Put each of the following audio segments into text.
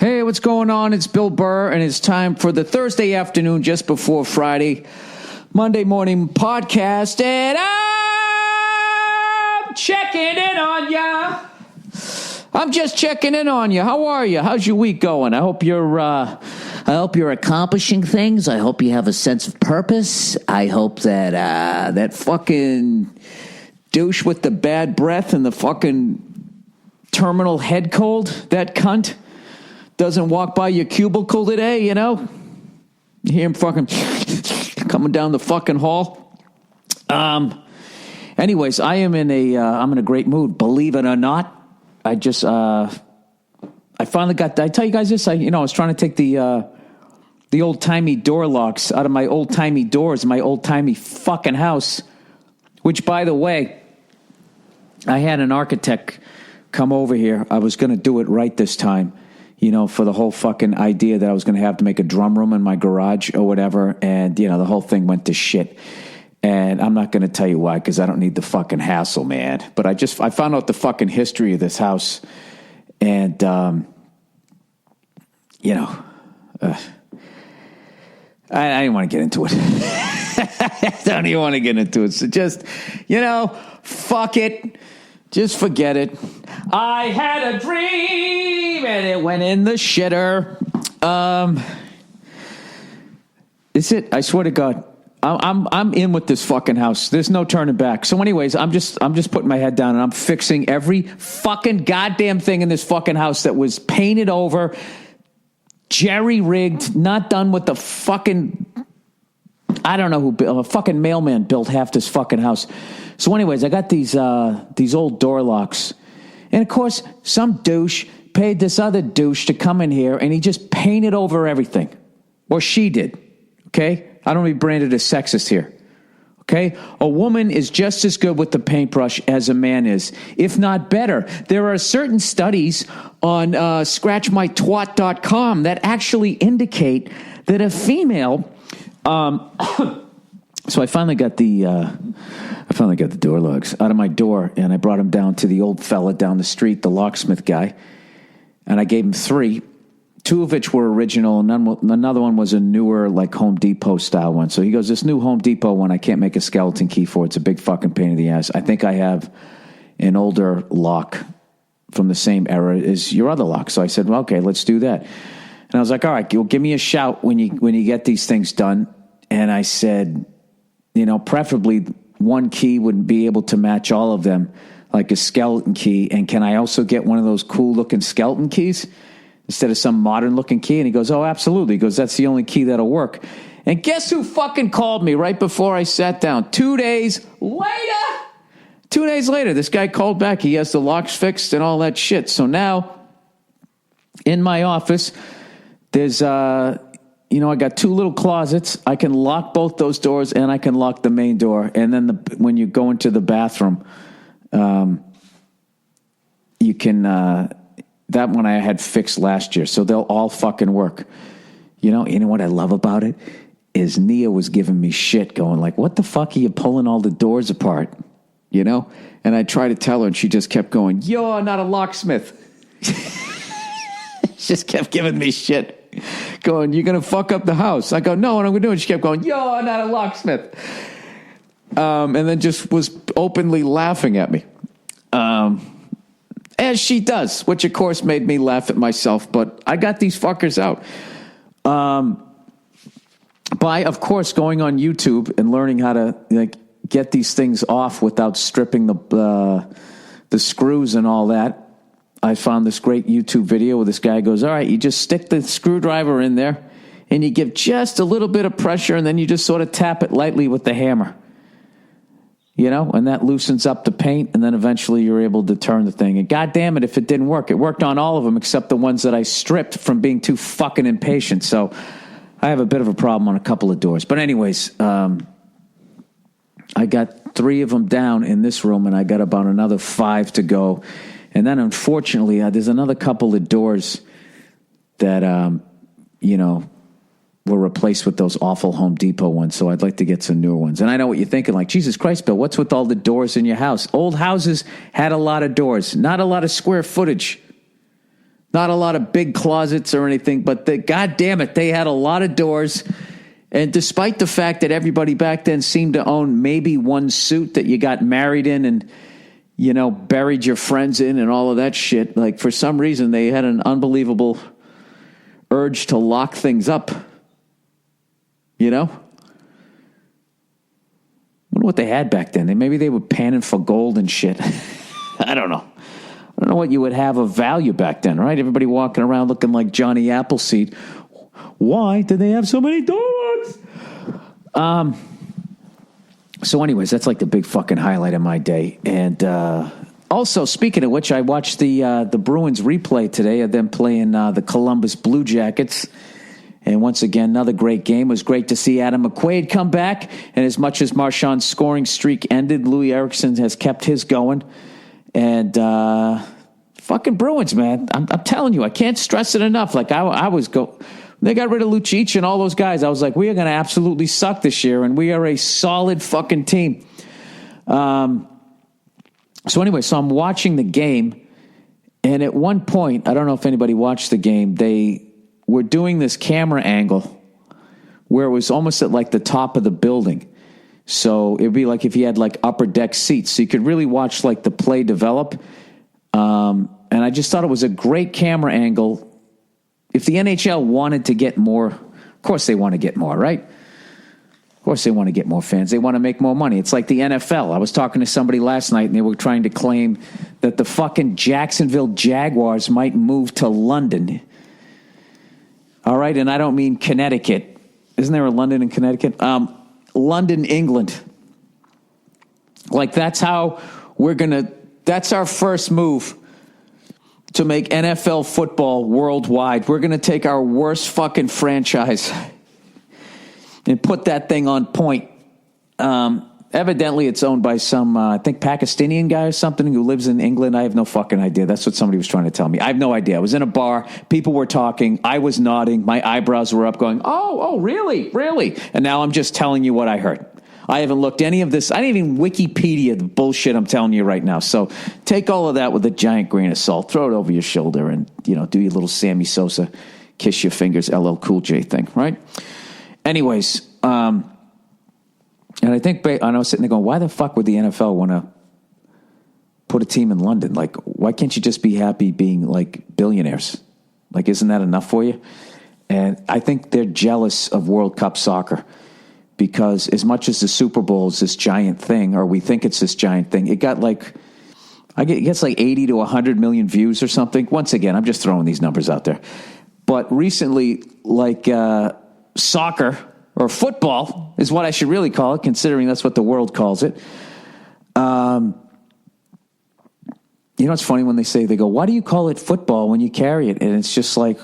Hey, what's going on? It's Bill Burr, and it's time for the Thursday afternoon, just before Friday, Monday morning podcast, and I'm checking in on ya. I'm just checking in on you. How are you? How's your week going? I hope you're accomplishing things. I hope you have a sense of purpose. I hope that that fucking douche with the bad breath and the fucking terminal head cold, that cunt, doesn't walk by your cubicle today, you know? You hear him fucking coming down the fucking hall. Anyways, I'm in a great mood. Believe it or not, I finally got. Did I tell you guys this? I was trying to take the old timey door locks out of my old timey doors, my old timey fucking house. Which, by the way, I had an architect come over here. I was going to do it right this time. For the whole fucking idea that I was going to have to make a drum room in my garage or whatever. And, the whole thing went to shit. And I'm not going to tell you why, because I don't need the fucking hassle, man. But I found out the fucking history of this house. And, I didn't want to get into it. I don't even want to get into it. So just, fuck it. Just forget it. I had a dream and it went in the shitter. It's it. I swear to God, I'm in with this fucking house. There's no turning back. So, anyways, I'm just putting my head down and I'm fixing every fucking goddamn thing in this fucking house that was painted over, jerry rigged, not done with the fucking. I don't know who built. A fucking mailman built half this fucking house. So, anyways, I got these old door locks. And, of course, some douche paid this other douche to come in here, and he just painted over everything. Or she did, okay? I don't want to be branded as sexist here, okay? A woman is just as good with the paintbrush as a man is, if not better. There are certain studies on scratchmytwat.com that actually indicate that a female... So I finally got the door locks out of my door, and I brought them down to the old fella down the street, the locksmith guy, and I gave him 3, 2 of which were original, and another one was a newer, like Home Depot style one. So he goes, this new Home Depot one, I can't make a skeleton key for. It's a big fucking pain in the ass. I think I have an older lock from the same era as your other lock. So I said, well, okay, let's do that. And I was like, all right, you'll give me a shout when you get these things done. And I said, preferably one key would be able to match all of them, like a skeleton key. And can I also get one of those cool looking skeleton keys instead of some modern looking key? And he goes, oh, absolutely. He goes, that's the only key that'll work. And guess who fucking called me right before I sat down? 2 days later. 2 days later, this guy called back. He has the locks fixed and all that shit. So now in my office, there's, I got 2 little closets. I can lock both those doors, and I can lock the main door. And then when you go into the bathroom, you can, that one I had fixed last year. So they'll all fucking work. You know what I love about it is Nia was giving me shit going like, what the fuck are you pulling all the doors apart? And I tried to tell her, and she just kept going, you're not a locksmith. She just kept giving me shit. Going, you're going to fuck up the house. I go, no, what I'm going to do? And she kept going, you're not a locksmith. And then just was openly laughing at me. As she does, which of course made me laugh at myself. But I got these fuckers out. By, of course, going on YouTube and learning how to get these things off without stripping the screws and all that. I found this great YouTube video where this guy goes, all right, you just stick the screwdriver in there and you give just a little bit of pressure and then you just sort of tap it lightly with the hammer, and that loosens up the paint and then eventually you're able to turn the thing. And God damn it, if it didn't work, it worked on all of them except the ones that I stripped from being too fucking impatient. So I have a bit of a problem on a couple of doors. But anyways, I got 3 of them down in this room and I got about another 5 to go. And then, unfortunately, there's another couple of doors that, were replaced with those awful Home Depot ones. So I'd like to get some newer ones. And I know what you're thinking, like, Jesus Christ, Bill, what's with all the doors in your house? Old houses had a lot of doors, not a lot of square footage. Not a lot of big closets or anything, but God damn it, they had a lot of doors. And despite the fact that everybody back then seemed to own maybe one suit that you got married in and, buried your friends in and all of that shit, like for some reason they had an unbelievable urge to lock things up. Wonder what they had back then. Maybe they were panning for gold and shit. I don't know. I don't know what you would have of value back then, right? Everybody walking around looking like Johnny Appleseed. Why did they have so many dogs? So anyways, that's like the big fucking highlight of my day. And also, speaking of which, I watched the Bruins replay today of them playing the Columbus Blue Jackets. And once again, another great game. It was great to see Adam McQuaid come back. And as much as Marchand's scoring streak ended, Louis Eriksson has kept his going. And fucking Bruins, man. I'm telling you, I can't stress it enough. Like I was they got rid of Lucic and all those guys. I was like, we are going to absolutely suck this year, and we are a solid fucking team. So I'm watching the game, and at one point, I don't know if anybody watched the game, they were doing this camera angle where it was almost at like the top of the building. So it'd be like if you had like upper deck seats, so you could really watch like the play develop. And I just thought it was a great camera angle. If the NHL wanted to get more, of course they want to get more, right? Of course they want to get more fans. They want to make more money. It's like the NFL. I was talking to somebody last night and they were trying to claim that the fucking Jacksonville Jaguars might move to London. All right, and I don't mean Connecticut. Isn't there a London in Connecticut? London, England. Like that's how that's our first move to make NFL football worldwide. We're going to take our worst fucking franchise and put that thing on point. Evidently, it's owned by some, I think, Pakistani guy or something who lives in England. I have no fucking idea. That's what somebody was trying to tell me. I have no idea. I was in a bar. People were talking. I was nodding. My eyebrows were up going, oh, really? Really? And now I'm just telling you what I heard. I haven't looked any of this. I didn't even Wikipedia the bullshit I'm telling you right now. So take all of that with a giant grain of salt. Throw it over your shoulder and, do your little Sammy Sosa, kiss your fingers, LL Cool J thing, right? Anyways, and I think I was sitting there going, why the fuck would the NFL want to put a team in London? Like, why can't you just be happy being like billionaires? Like, isn't that enough for you? And I think they're jealous of World Cup soccer because as much as the Super Bowl is this giant thing, or we think it's this giant thing, it got like, it gets like 80 to 100 million views or something. Once again, I'm just throwing these numbers out there. But recently, like soccer or football is what I should really call it, considering that's what the world calls it. It's funny when they go, why do you call it football when you carry it? And it's just like,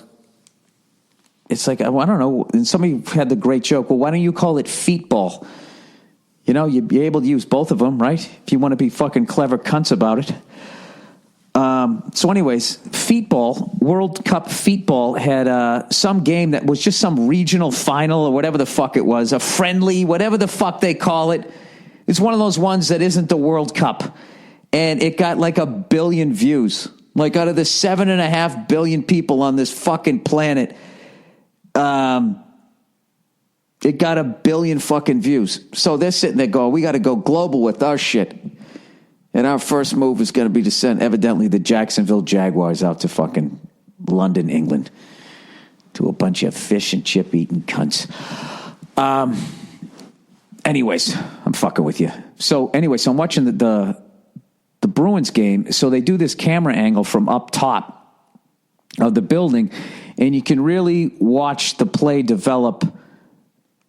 I don't know. And somebody had the great joke, well, why don't you call it feetball? You'd be able to use both of them, right? If you want to be fucking clever cunts about it. So anyways, feetball, World Cup feetball had some game that was just some regional final or whatever the fuck it was, a friendly, whatever the fuck they call it. It's one of those ones that isn't the World Cup. And it got like 1 billion views. Like out of the 7.5 billion people on this fucking planet, it got 1 billion fucking views. So they're sitting there going, we got to go global with our shit. And our first move is going to be to send, evidently, the Jacksonville Jaguars out to fucking London, England, to a bunch of fish and chip eating cunts. Anyways, I'm fucking with you. So I'm watching the Bruins game. So they do this camera angle from up top of the building, and you can really watch the play develop,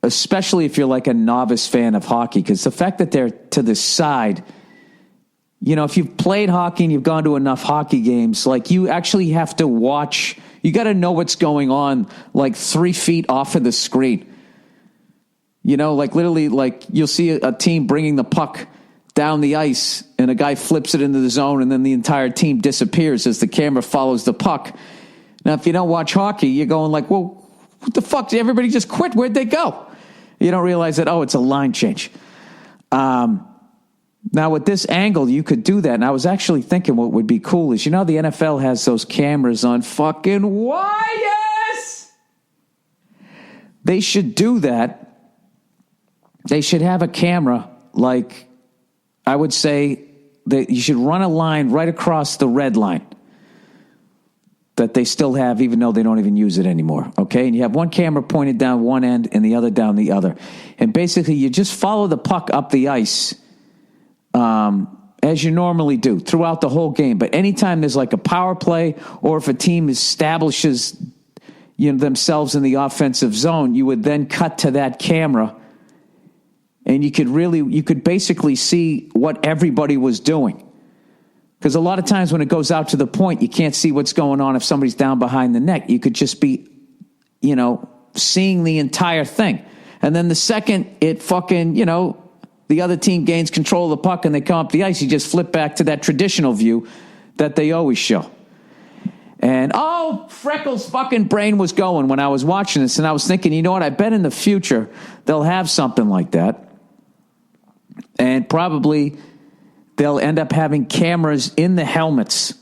especially if you're like a novice fan of hockey, because the fact that they're to the side, if you've played hockey and you've gone to enough hockey games, like you actually have to watch, you got to know what's going on like 3 feet off of the screen. Like literally, like you'll see a team bringing the puck down the ice and a guy flips it into the zone and then the entire team disappears as the camera follows the puck. Now, if you don't watch hockey, you're going like, well, what the fuck? Did everybody just quit? Where'd they go? You don't realize that, it's a line change. Now, with this angle, you could do that. And I was actually thinking what would be cool is, the NFL has those cameras on fucking wires. They should do that. They should have a camera, like, I would say that you should run a line right across the red line that they still have, even though they don't even use it anymore, okay? And you have one camera pointed down one end and the other down the other. And basically, you just follow the puck up the ice as you normally do throughout the whole game. But anytime there's like a power play, or if a team establishes themselves in the offensive zone, you would then cut to that camera, and you could basically see what everybody was doing. Because a lot of times when it goes out to the point, you can't see what's going on if somebody's down behind the net. You could just be, seeing the entire thing. And then the second it fucking, the other team gains control of the puck and they come up the ice, you just flip back to that traditional view that they always show. And, Freckles' fucking brain was going when I was watching this. And I was thinking, you know what? I bet in the future they'll have something like that. And probably they'll end up having cameras in the helmets.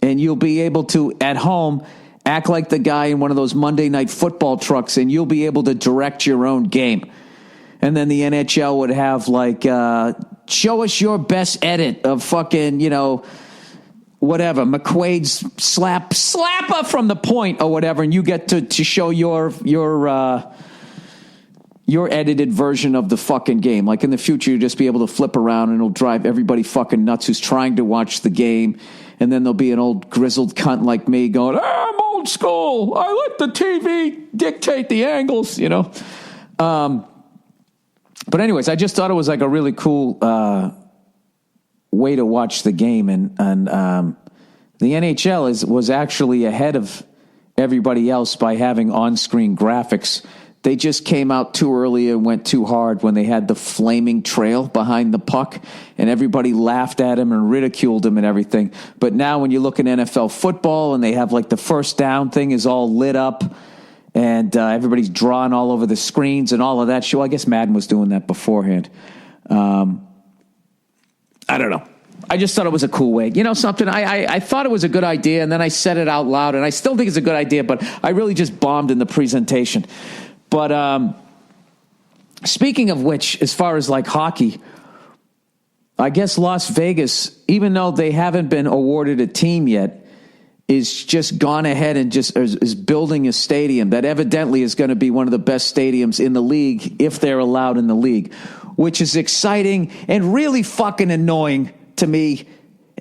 And you'll be able to, at home, act like the guy in one of those Monday Night Football trucks, and you'll be able to direct your own game. And then the NHL would have, like, show us your best edit of fucking, whatever, McQuaid's slapper from the point or whatever, and you get to show your edited version of the fucking game. Like in the future, you'll just be able to flip around and it'll drive everybody fucking nuts who's trying to watch the game. And then there'll be an old grizzled cunt like me going, I'm old school. I let the TV dictate the angles, But anyways, I just thought it was like a really cool way to watch the game. And the NHL was actually ahead of everybody else by having on-screen graphics. They just came out too early and went too hard when they had the flaming trail behind the puck, and everybody laughed at him and ridiculed him and everything. But now when you look at NFL football and they have like the first down thing is all lit up, and everybody's drawing all over the screens and all of that. I guess Madden was doing that beforehand. I don't know. I just thought it was a cool way. Something, I thought it was a good idea, and then I said it out loud, and I still think it's a good idea, but I really just bombed in the presentation. But speaking of which, as far as like hockey, I guess Las Vegas, even though they haven't been awarded a team yet, is just gone ahead and just is building a stadium that evidently is going to be one of the best stadiums in the league if they're allowed in the league, which is exciting and really fucking annoying to me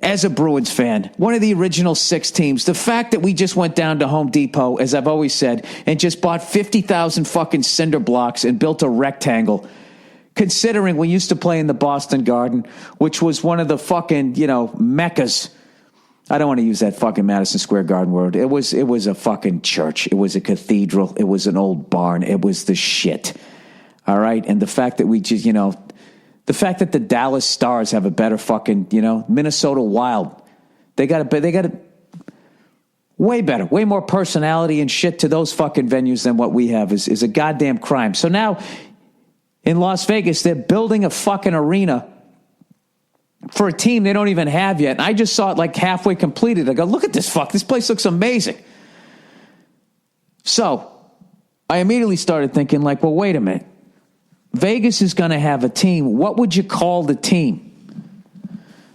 as a Bruins fan. One of the original 6 teams. The fact that we just went down to Home Depot, as I've always said, and just bought 50,000 fucking cinder blocks and built a rectangle, considering we used to play in the Boston Garden, which was one of the fucking, meccas. I don't want to use that fucking Madison Square Garden word. It was a fucking church. It was a cathedral. It was an old barn. It was the shit. All right? And the fact that we just, the fact that the Dallas Stars have a better fucking, Minnesota Wild, they got a way better, way more personality and shit to those fucking venues than what we have is a goddamn crime. So now in Las Vegas, they're building a fucking arena for a team they don't even have yet. And I just saw it like halfway completed. I go, look at this this place looks amazing. So I immediately started thinking like, well, wait a minute. Vegas is going to have a team. What would you call the team?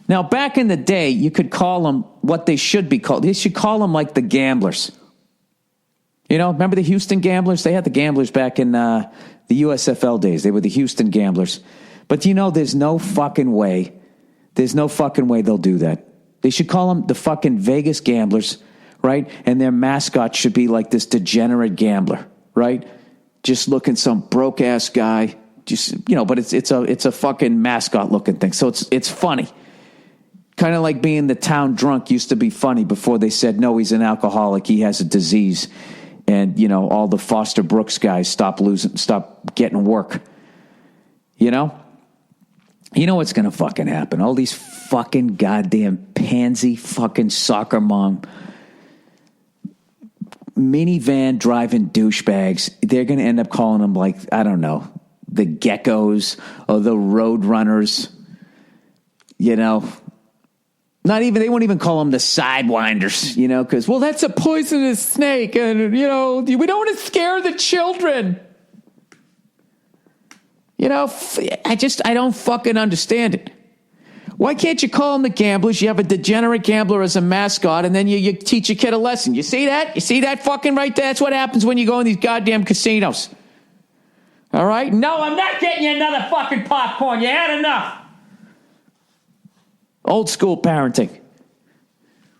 Now, back in the day, you could call them what they should be called. They should call them like the Gamblers. Remember the Houston Gamblers? They had the Gamblers back in the USFL days. They were the Houston Gamblers. But there's no fucking way. There's no fucking way they'll do that. They should call them the fucking Vegas Gamblers, right? And their mascot should be like this degenerate gambler, right? Just looking some broke ass guy. Just but it's a fucking mascot looking thing. So it's funny. Kind of like being the town drunk used to be funny before they said, no, he's an alcoholic. He has a disease. And, all the Foster Brooks guys stop getting work. You know what's going to fucking happen? All these fucking goddamn pansy fucking soccer mom minivan driving douchebags. They're going to end up calling them like, I don't know, the Geckos or the Road Runners. They won't even call them the sidewinders, because, well, that's a poisonous snake. And, we don't want to scare the children. I don't fucking understand it. Why can't you call them the gamblers? You have a degenerate gambler as a mascot, and then you teach a kid a lesson. You see that? You see that fucking right there? That's what happens when you go in these goddamn casinos. All right? No, I'm not getting you another fucking popcorn. You had enough. Old school parenting.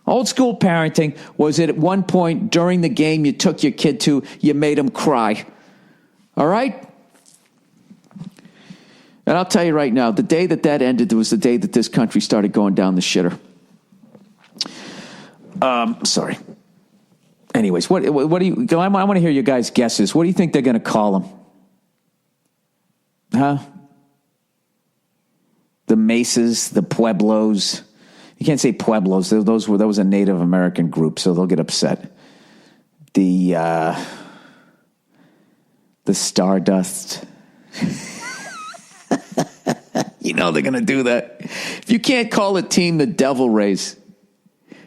Old school parenting was at one point during the game you took your kid to, you made him cry. All right? And I'll tell you right now, the day that ended was the day that this country started going down the shitter. Sorry. Anyways, what do you... I want to hear your guys' guesses. What do you think they're going to call them? Huh? The Mesas, the Pueblos. You can't say Pueblos. That was a Native American group, so they'll get upset. The Stardust. They're going to do that. If you can't call a team the Devil Rays,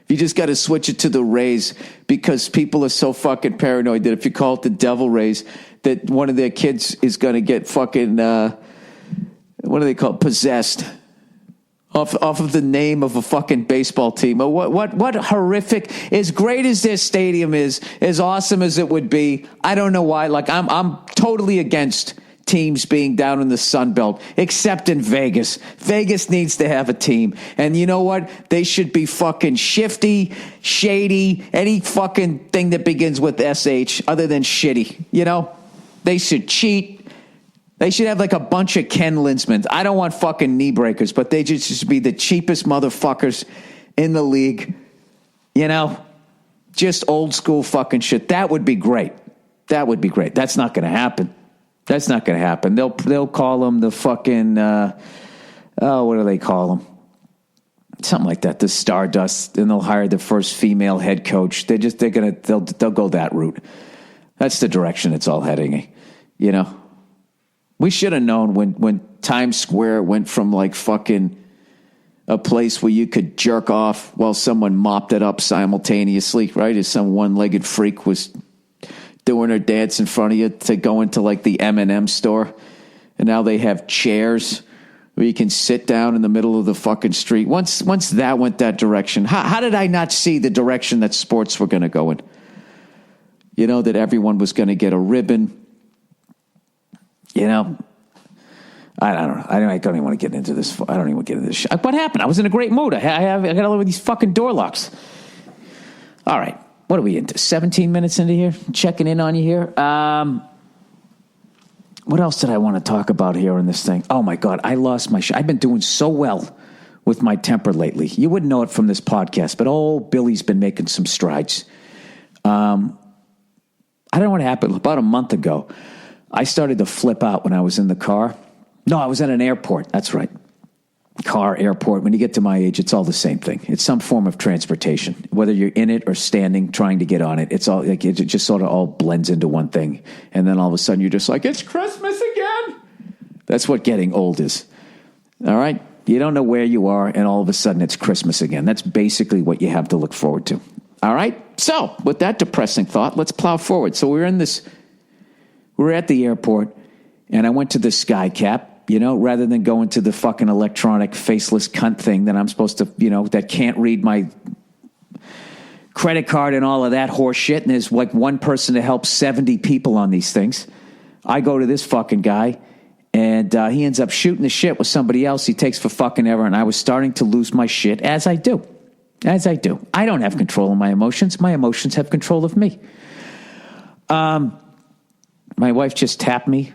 you just got to switch it to the Rays, because people are so fucking paranoid that if you call it the Devil Rays, that one of their kids is going to get fucking, what do they call it, possessed off of the name of a fucking baseball team. What horrific, as great as their stadium is, as awesome as it would be, I don't know why. Like, I'm totally against teams being down in the Sun Belt, except in Vegas. Vegas needs to have a team. And you know what? They should be fucking shifty, shady, any fucking thing that begins with SH other than shitty. They should cheat. They should have like a bunch of Ken Linsmans. I don't want fucking knee breakers, but they just be the cheapest motherfuckers in the league. Just old school fucking shit. That would be great. That would be great. That's not going to happen. That's not going to happen. They'll call them the fucking, what do they call them? Something like that, the Stardust, and they'll hire the first female head coach. They'll go that route. That's the direction it's all heading. We should have known when Times Square went from like fucking a place where you could jerk off while someone mopped it up simultaneously, right? As some one-legged freak was doing her dance in front of you, to go into like the M&M store. And now they have chairs where you can sit down in the middle of the fucking street. Once that went that direction, how did I not see the direction that sports were going to go in? That everyone was going to get a ribbon. I don't know. I don't even want to get into this. I don't even want to get into this. What happened? I was in a great mood. I got all of these fucking door locks. All right. What are we into? 17 minutes into here? Checking in on you here. What else did I want to talk about here in this thing? Oh, my God. I lost my shit. I've been doing so well with my temper lately. You wouldn't know it from this podcast, but Billy's been making some strides. I don't know what happened. About a month ago, I started to flip out when I was in the car. No, I was at an airport. That's right. Car, airport. When you get to my age, it's all the same thing. It's some form of transportation, whether you're in it or standing, trying to get on it. It's all like, it just sort of all blends into one thing. And then all of a sudden you're just like, it's Christmas again. That's what getting old is. All right. You don't know where you are, and all of a sudden it's Christmas again. That's basically what you have to look forward to. All right. So with that depressing thought, let's plow forward. So we're at the airport, and I went to the Sky Cap. Rather than going to the fucking electronic faceless cunt thing that I'm supposed to, that can't read my credit card and all of that horse shit. And there's like one person to help 70 people on these things. I go to this fucking guy, and he ends up shooting the shit with somebody else. He takes for fucking ever. And I was starting to lose my shit, as I do. I don't have control of my emotions. My emotions have control of me. My wife just tapped me,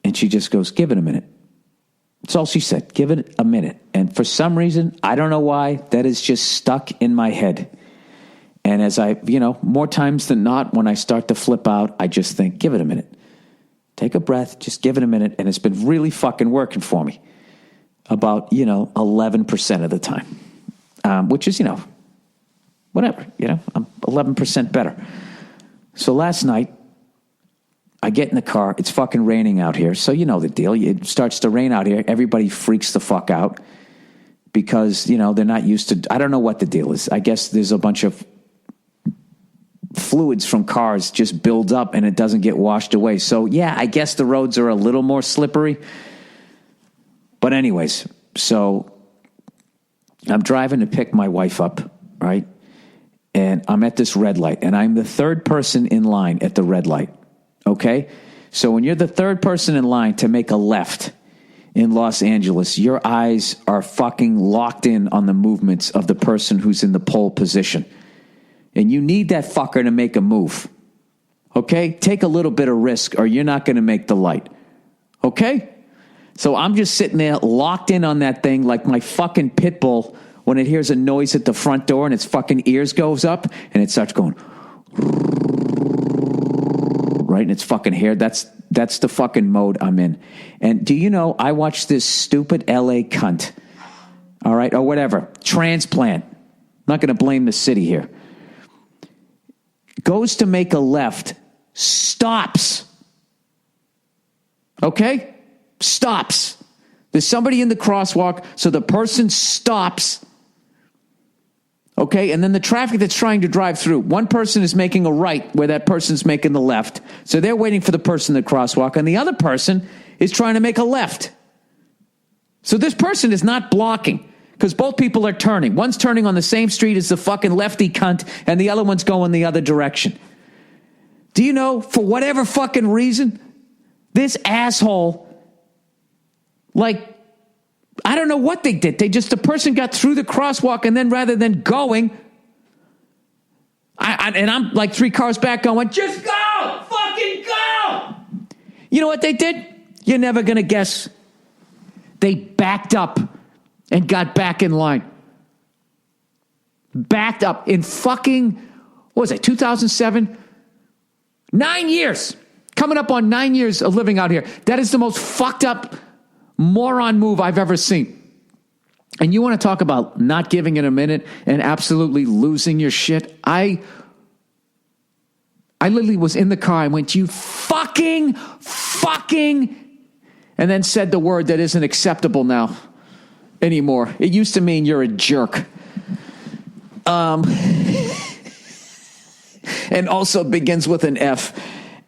and she just goes, give it a minute. That's all she said. Give it a minute. And for some reason, I don't know why, that is just stuck in my head. And as more times than not, when I start to flip out, I just think, give it a minute. Take a breath, just give it a minute. And it's been really fucking working for me about, 11% of the time, which is, whatever, I'm 11% better. So last night, I get in the car. It's fucking raining out here. So you know the deal. It starts to rain out here. Everybody freaks the fuck out. because, they're not used to, I don't know what the deal is. I guess there's a bunch of fluids from cars just build up and it doesn't get washed away. So, yeah, I guess the roads are a little more slippery. But anyways, so I'm driving to pick my wife up, right? And I'm at this red light, and I'm the third person in line at the red light, okay? So when you're the third person in line to make a left in Los Angeles, your eyes are fucking locked in on the movements of the person who's in the pole position. And you need that fucker to make a move, okay? Take a little bit of risk or you're not going to make the light, okay? So I'm just sitting there locked in on that thing like my fucking pit bull when it hears a noise at the front door and its fucking ears goes up and it starts going, right, in its fucking hair. That's the fucking mode I'm in. And do you know, I watched this stupid LA cunt, all right, or whatever, transplant. I'm not going to blame the city here. Goes to make a left, stops. Okay? Stops. There's somebody in the crosswalk, so the person stops. Okay, and then the traffic that's trying to drive through, one person is making a right where that person's making the left. So they're waiting for the person in the crosswalk, and the other person is trying to make a left. So this person is not blocking because both people are turning. One's turning on the same street as the fucking lefty cunt, and the other one's going the other direction. Do you know, for whatever fucking reason, this asshole, I don't know what they did. The person got through the crosswalk, and then rather than going, and I'm like 3 cars back going, just go! Fucking go! You know what they did? You're never going to guess. They backed up and got back in line. Backed up in fucking, what was it, 2007? 9 years. Coming up on 9 years of living out here. That is the most fucked up moron move I've ever seen. And you want to talk about not giving it a minute and absolutely losing your shit? I literally was in the car. I went, you fucking, and then said the word that isn't acceptable now anymore. It used to mean you're a jerk. And also begins with an F.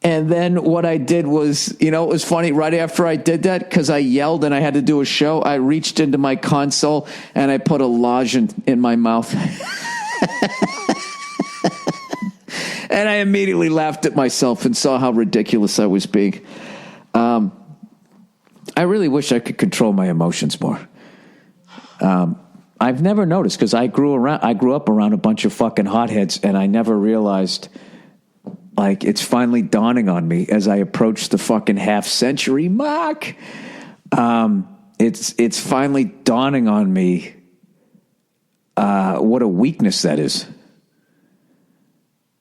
And then what I did was, it was funny. Right after I did that, because I yelled and I had to do a show, I reached into my console and I put a lozenge in my mouth. And I immediately laughed at myself and saw how ridiculous I was being. I really wish I could control my emotions more. I've never noticed because I grew up around a bunch of fucking hotheads, and I never realized. It's finally dawning on me as I approach the fucking half-century mark. It's finally dawning on me what a weakness that is.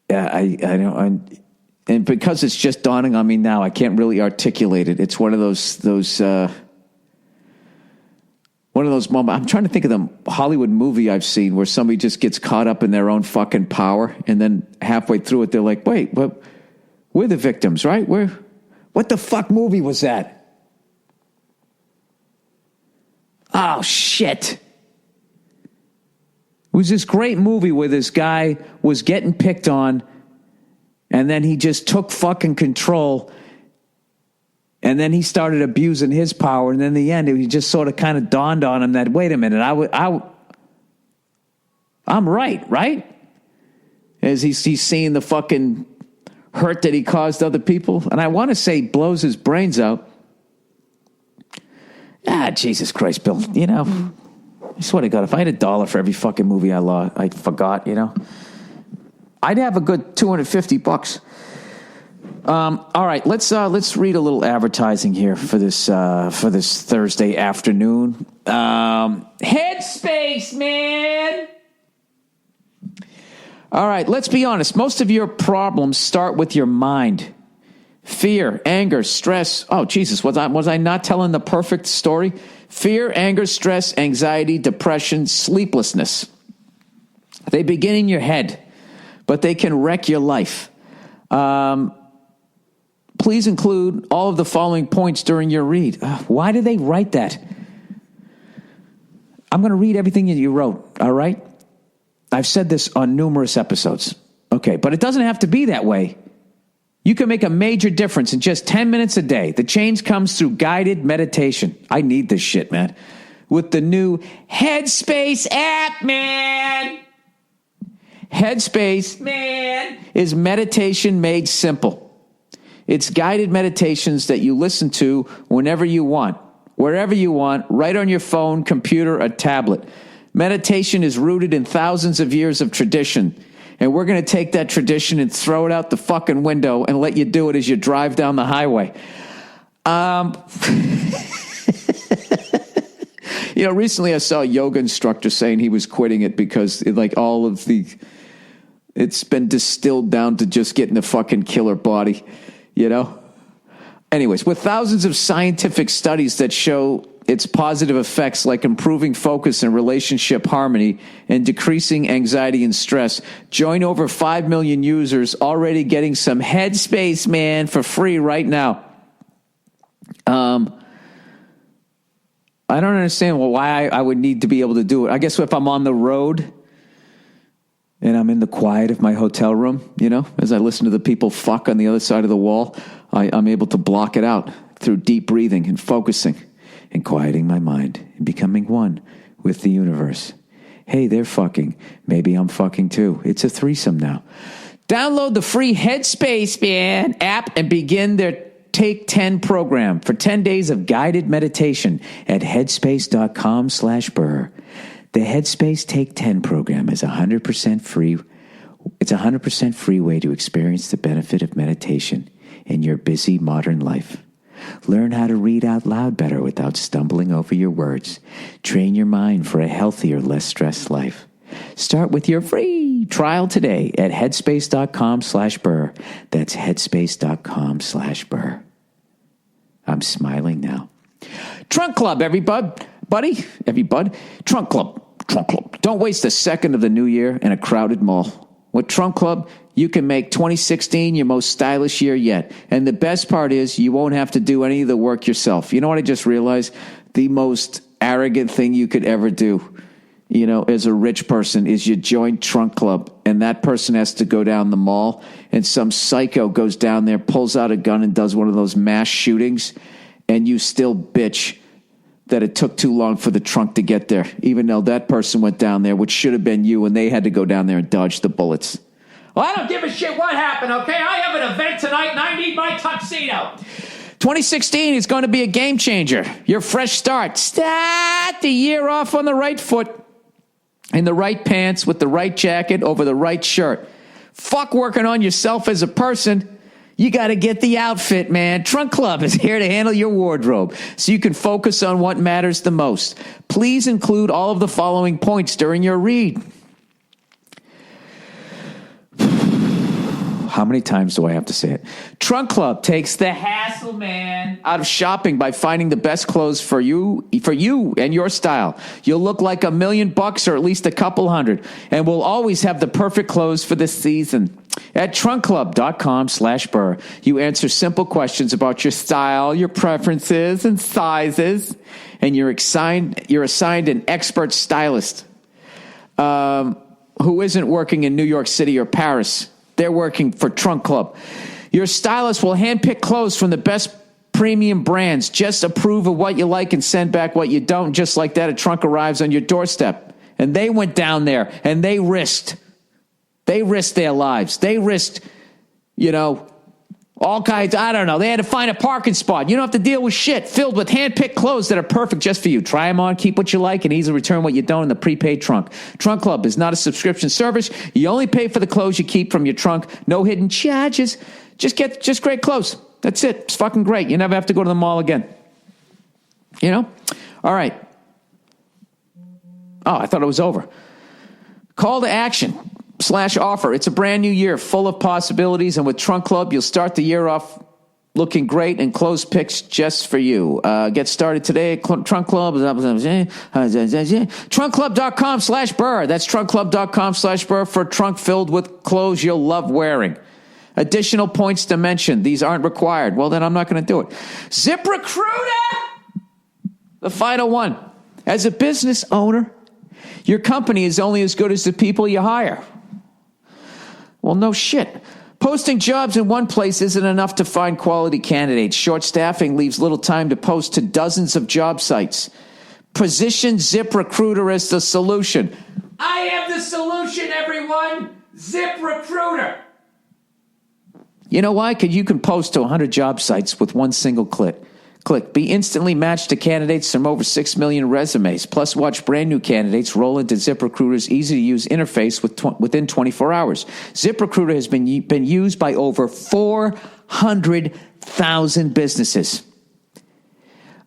Yeah, I know, and because it's just dawning on me now, I can't really articulate it. It's one of those moments. I'm trying to think of the Hollywood movie I've seen where somebody just gets caught up in their own fucking power, and then halfway through it, they're like, wait, we're the victims, right? What the fuck movie was that? Oh, shit. It was this great movie where this guy was getting picked on, and then he just took fucking control. And then he started abusing his power. And then in the end, it just sort of kind of dawned on him that, wait a minute, I'm right? As he's seeing the fucking hurt that he caused other people. And I want to say blows his brains out. Jesus Christ, Bill. I swear to God, if I had $1 for every fucking movie I forgot, I'd have a good $250. All right, let's read a little advertising here for this Thursday afternoon. Headspace, man. All right, let's be honest. Most of your problems start with your mind. Fear, anger, stress. Oh, Jesus, was I not telling the perfect story? Fear, anger, stress, anxiety, depression, sleeplessness. They begin in your head, but they can wreck your life. Please include all of the following points during your read. Why do they write that? I'm going to read everything you wrote, all right? I've said this on numerous episodes. Okay, but it doesn't have to be that way. You can make a major difference in just 10 minutes a day. The change comes through guided meditation. I need this shit, man. With the new Headspace app, man. Headspace, man, is meditation made simple. It's guided meditations that you listen to whenever you want, wherever you want, right on your phone, computer, or tablet. Meditation is rooted in thousands of years of tradition. And we're going to take that tradition and throw it out the fucking window and let you do it as you drive down the highway. Recently I saw a yoga instructor saying he was quitting it because it's been distilled down to just getting a fucking killer body, Anyways, with thousands of scientific studies that show its positive effects like improving focus and relationship harmony and decreasing anxiety and stress, join over 5 million users already getting some Headspace, man, for free right now. I don't understand why I would need to be able to do it. I guess if I'm on the road and I'm in the quiet of my hotel room, as I listen to the people fuck on the other side of the wall, I'm able to block it out through deep breathing and focusing and quieting my mind and becoming one with the universe. Hey, they're fucking. Maybe I'm fucking too. It's a threesome now. Download the free Headspace, man, app and begin their Take 10 program for 10 days of guided meditation at headspace.com/Burr. The Headspace Take 10 program is 100% free. It's a 100% free way to experience the benefit of meditation in your busy modern life. Learn how to read out loud better without stumbling over your words. Train your mind for a healthier, less stressed life. Start with your free trial today at headspace.com/Burr. That's headspace.com/Burr. I'm smiling now. Trunk Club, everybody. Trunk Club. Don't waste a second of the new year in a crowded mall. With Trunk Club, you can make 2016 your most stylish year yet. And the best part is you won't have to do any of the work yourself. You know what I just realized? The most arrogant thing you could ever do, as a rich person is you join Trunk Club and that person has to go down the mall and some psycho goes down there, pulls out a gun and does one of those mass shootings and you still bitch that it took too long for the trunk to get there, even though that person went down there, which should have been you, and they had to go down there and dodge the bullets. Well, I don't give a shit what happened, okay? I have an event tonight, and I need my tuxedo. 2016 is going to be a game changer. Your fresh start. Start the year off on the right foot, in the right pants, with the right jacket over the right shirt. Fuck working on yourself as a person. You got to get the outfit, man. Trunk Club is here to handle your wardrobe so you can focus on what matters the most. Please include all of the following points during your read. How many times do I have to say it? Trunk Club takes the hassle, man, out of shopping by finding the best clothes for you and your style. You'll look like $1 million or at least a couple hundred, and we'll always have the perfect clothes for the season. At trunkclub.com/Burr, you answer simple questions about your style, your preferences, and sizes, and you're assigned an expert stylist who isn't working in New York City or Paris. They're working for Trunk Club. Your stylist will handpick clothes from the best premium brands. Just approve of what you like and send back what you don't. Just like that, a trunk arrives on your doorstep. And they went down there and they risked their lives. They risked, all kinds, I don't know. They had to find a parking spot. You don't have to deal with shit filled with hand-picked clothes that are perfect just for you. Try them on, keep what you like, and easily return what you don't in the prepaid trunk. Trunk Club is not a subscription service. You only pay for the clothes you keep from your trunk. No hidden charges. Just great clothes. That's it. It's fucking great. You never have to go to the mall again. All right. Oh, I thought it was over. Call to action. /offer. It's a brand new year full of possibilities, and with Trunk Club, you'll start the year off looking great and clothes picks just for you. Get started today at Trunk Club. Trunkclub.com/Burr. That's trunkclub.com/Burr for a trunk filled with clothes you'll love wearing. Additional points to mention. These aren't required. Well, then I'm not going to do it. ZipRecruiter! The final one. As a business owner, your company is only as good as the people you hire. Well, no shit. Posting jobs in one place isn't enough to find quality candidates. Short staffing leaves little time to post to dozens of job sites. Position ZipRecruiter as the solution. I have the solution, everyone. ZipRecruiter. You know why? Because you can post to 100 job sites with one single click. Be instantly matched to candidates from over 6 million resumes. Plus, watch brand new candidates roll into ZipRecruiter's easy-to-use interface within 24 hours. ZipRecruiter has been used by over 400,000 businesses.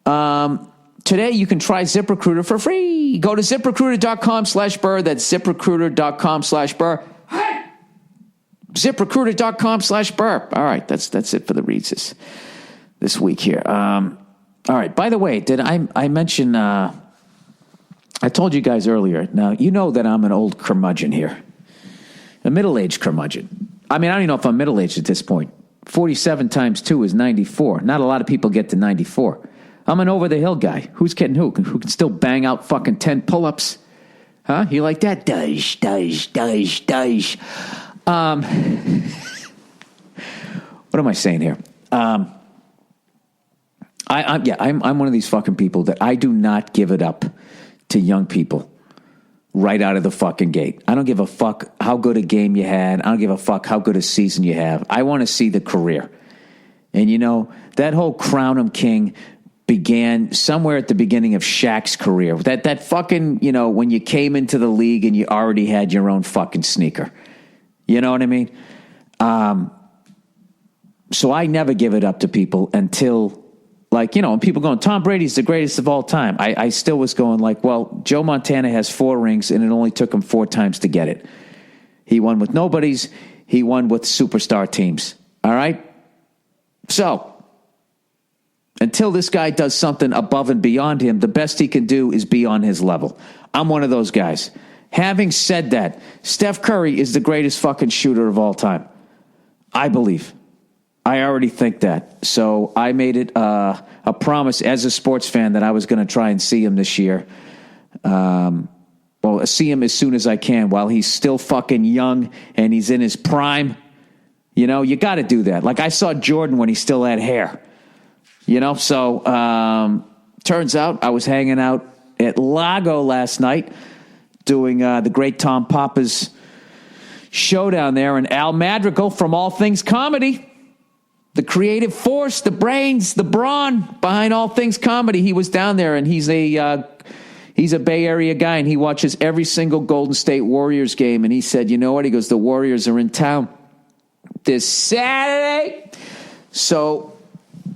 Today, you can try ZipRecruiter for free. Go to ZipRecruiter.com/Burr. That's ZipRecruiter.com/Burr. Hey! ZipRecruiter.com/Burr. All right, that's it for the reads this week here. All right, by the way, did I mention, I told you guys earlier, now you know that I'm an old curmudgeon here, a middle-aged curmudgeon. I mean, I don't even know if I'm middle-aged at this point. 47 times 2 is 94. Not a lot of people get to 94. I'm an over-the-hill guy. Who's kidding who? Who can still bang out fucking 10 pull-ups? Huh? You like that? Dosh. What am I saying here? I'm one of these fucking people that I do not give it up to young people right out of the fucking gate. I don't give a fuck how good a game you had. I don't give a fuck how good a season you have. I want to see the career. And you know, that whole crown 'em king began somewhere at the beginning of Shaq's career. That fucking, you know, when you came into the league and you already had your own fucking sneaker. You know what I mean? So I never give it up to people until, like, you know, and people going, Tom Brady's the greatest of all time. I still was going like, well, Joe Montana has 4 rings and it only took him 4 times to get it. He won with nobodies. He won with superstar teams. All right? So, until this guy does something above and beyond him, the best he can do is be on his level. I'm one of those guys. Having said that, Steph Curry is the greatest fucking shooter of all time. I believe. I already think that. So I made it a promise as a sports fan that I was going to try and see him this year. See him as soon as I can while he's still fucking young and he's in his prime. You know, you got to do that. Like I saw Jordan when he still had hair. You know, so turns out I was hanging out at Lago last night doing the great Tom Papa's show down there, and Al Madrigal from All Things Comedy, the creative force, the brains, the brawn behind All Things Comedy. He was down there, and he's a Bay Area guy, and he watches every single Golden State Warriors game, and he said, you know what? He goes, the Warriors are in town this Saturday. So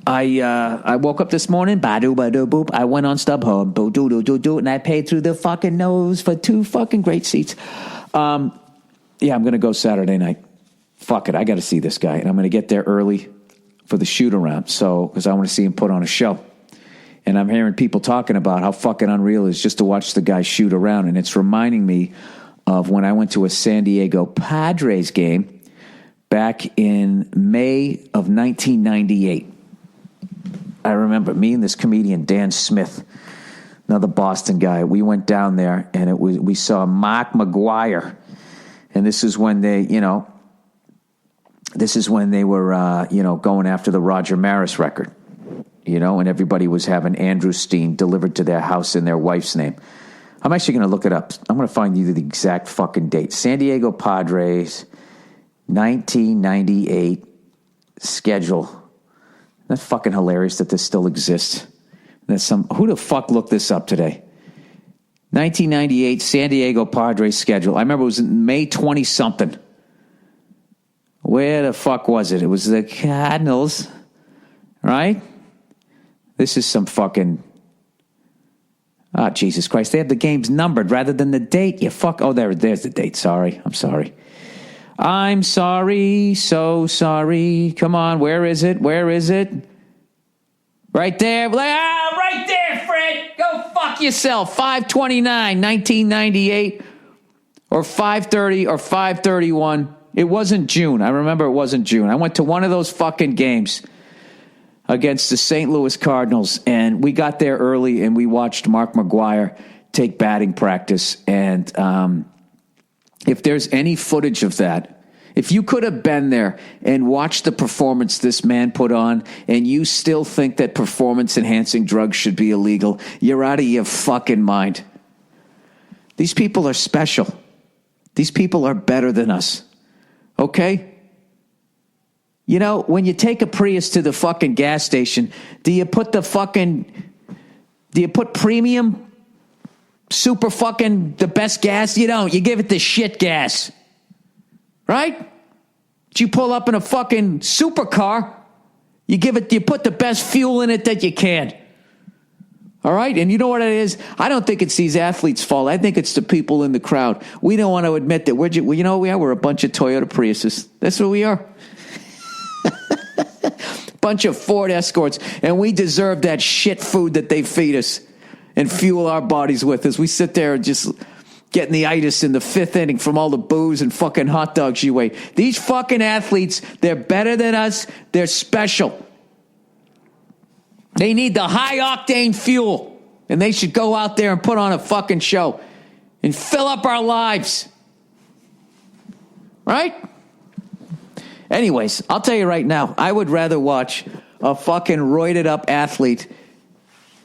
I woke up this morning, ba-doo, ba-doo, boop. I went on StubHub, boo-doo-doo-doo-doo, and I paid through the fucking nose for 2 fucking great seats. Yeah, I'm going to go Saturday night. Fuck it, I got to see this guy, and I'm going to get there early for the shoot-around, because I want to see him put on a show. And I'm hearing people talking about how fucking unreal it is just to watch the guy shoot around, and it's reminding me of when I went to a San Diego Padres game back in May of 1998. I remember me and this comedian, Dan Smith, another Boston guy, we went down there, and we saw Mark McGuire. And this is when they were, going after the Roger Maris record, and everybody was having Andrew Steen delivered to their house in their wife's name. I'm actually going to look it up. I'm going to find you the exact fucking date. San Diego Padres, 1998 schedule. That's fucking hilarious that this still exists. Who the fuck looked this up today? 1998 San Diego Padres schedule. I remember it was in May 20-something. Where the fuck was it? It was the Cardinals, right? This is some fucking... Oh, Jesus Christ. They have the games numbered rather than the date. You fuck... Oh, there's the date. Sorry. I'm sorry. I'm sorry. So sorry. Come on. Where is it? Right there. Right there, Fred. Go fuck yourself. 5/29, 1998, or 5/30, or 5/31. It wasn't June. I remember it wasn't June. I went to one of those fucking games. against the St. Louis Cardinals, and we got there early, and we watched Mark McGwire take batting practice. And if there's any footage of that, if you could have been there and watched the performance this man put on, and you still think that performance-enhancing drugs should be illegal, you're out of your fucking mind. These people are special. These people are better than us. Okay? You know, when you take a Prius to the fucking gas station, do you put premium, super fucking the best gas? You don't. You give it the shit gas. Right? But you pull up in a fucking supercar, you put the best fuel in it that you can. All right? And you know what it is? I don't think it's these athletes' fault. I think it's the people in the crowd. We don't want to admit that we're a bunch of Toyota Priuses. That's what we are. Bunch of Ford Escorts, and we deserve that shit food that they feed us and fuel our bodies with as we sit there and just getting the itis in the fifth inning from all the booze and fucking hot dogs you ate. These fucking athletes, they're better than us. They're special. They need the high-octane fuel, and they should go out there and put on a fucking show and fill up our lives. Right? Anyways, I'll tell you right now, I would rather watch a fucking roided-up athlete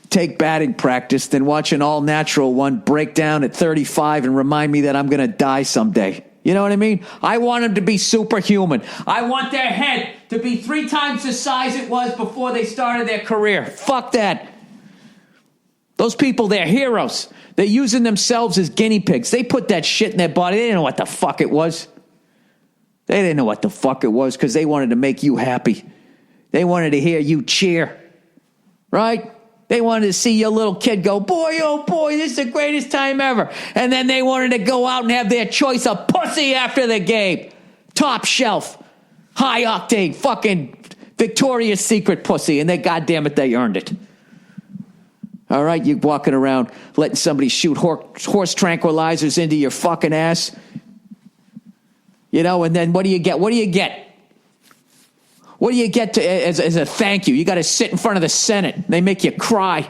take batting practice than watch an all-natural one break down at 35 and remind me that I'm going to die someday. You know what I mean? I want them to be superhuman. I want their head to be 3 times the size it was before they started their career. Fuck that. Those people, they're heroes. They're using themselves as guinea pigs. They put that shit in their body. They didn't know what the fuck it was. They didn't know what the fuck it was because they wanted to make you happy. They wanted to hear you cheer. Right? They wanted to see your little kid go, boy, oh boy, this is the greatest time ever. And then they wanted to go out and have their choice of pussy after the game. Top shelf, high octane, fucking Victoria's Secret pussy. And they, goddamn it, they earned it. All right, you walking around letting somebody shoot horse tranquilizers into your fucking ass. You know, and then what do you get? What do you get? What do you get as a thank you? You got to sit in front of the Senate. They make you cry.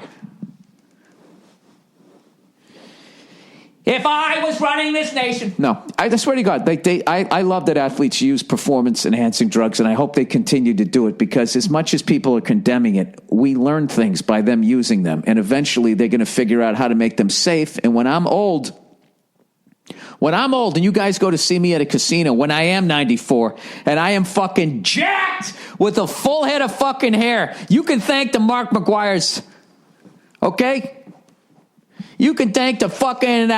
If I was running this nation. No, I swear to God, I love that athletes use performance-enhancing drugs, and I hope they continue to do it because as much as people are condemning it, we learn things by them using them, and eventually they're going to figure out how to make them safe. And when I'm old, and you guys go to see me at a casino, when I am 94 and I am fucking jacked with a full head of fucking hair, you can thank the Mark McGwires, okay? You can thank the fucking, the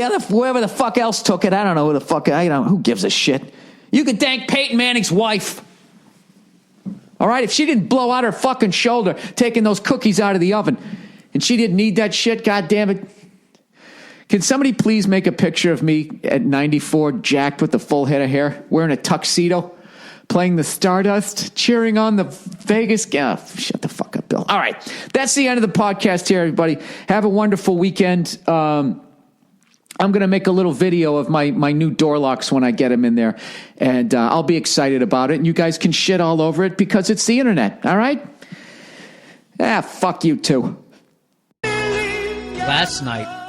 other, whoever the fuck else took it. I don't know who the fuck, who gives a shit? You can thank Peyton Manning's wife. All right? If she didn't blow out her fucking shoulder taking those cookies out of the oven and she didn't need that shit, God damn it. Can somebody please make a picture of me at 94, jacked with a full head of hair, wearing a tuxedo, playing the Stardust, cheering on the Vegas game? Oh, shut the fuck up, Bill. All right. That's the end of the podcast here, everybody. Have a wonderful weekend. I'm going to make a little video of my new door locks when I get them in there, and I'll be excited about it, and you guys can shit all over it because it's the internet, all right? Fuck you too. Last night,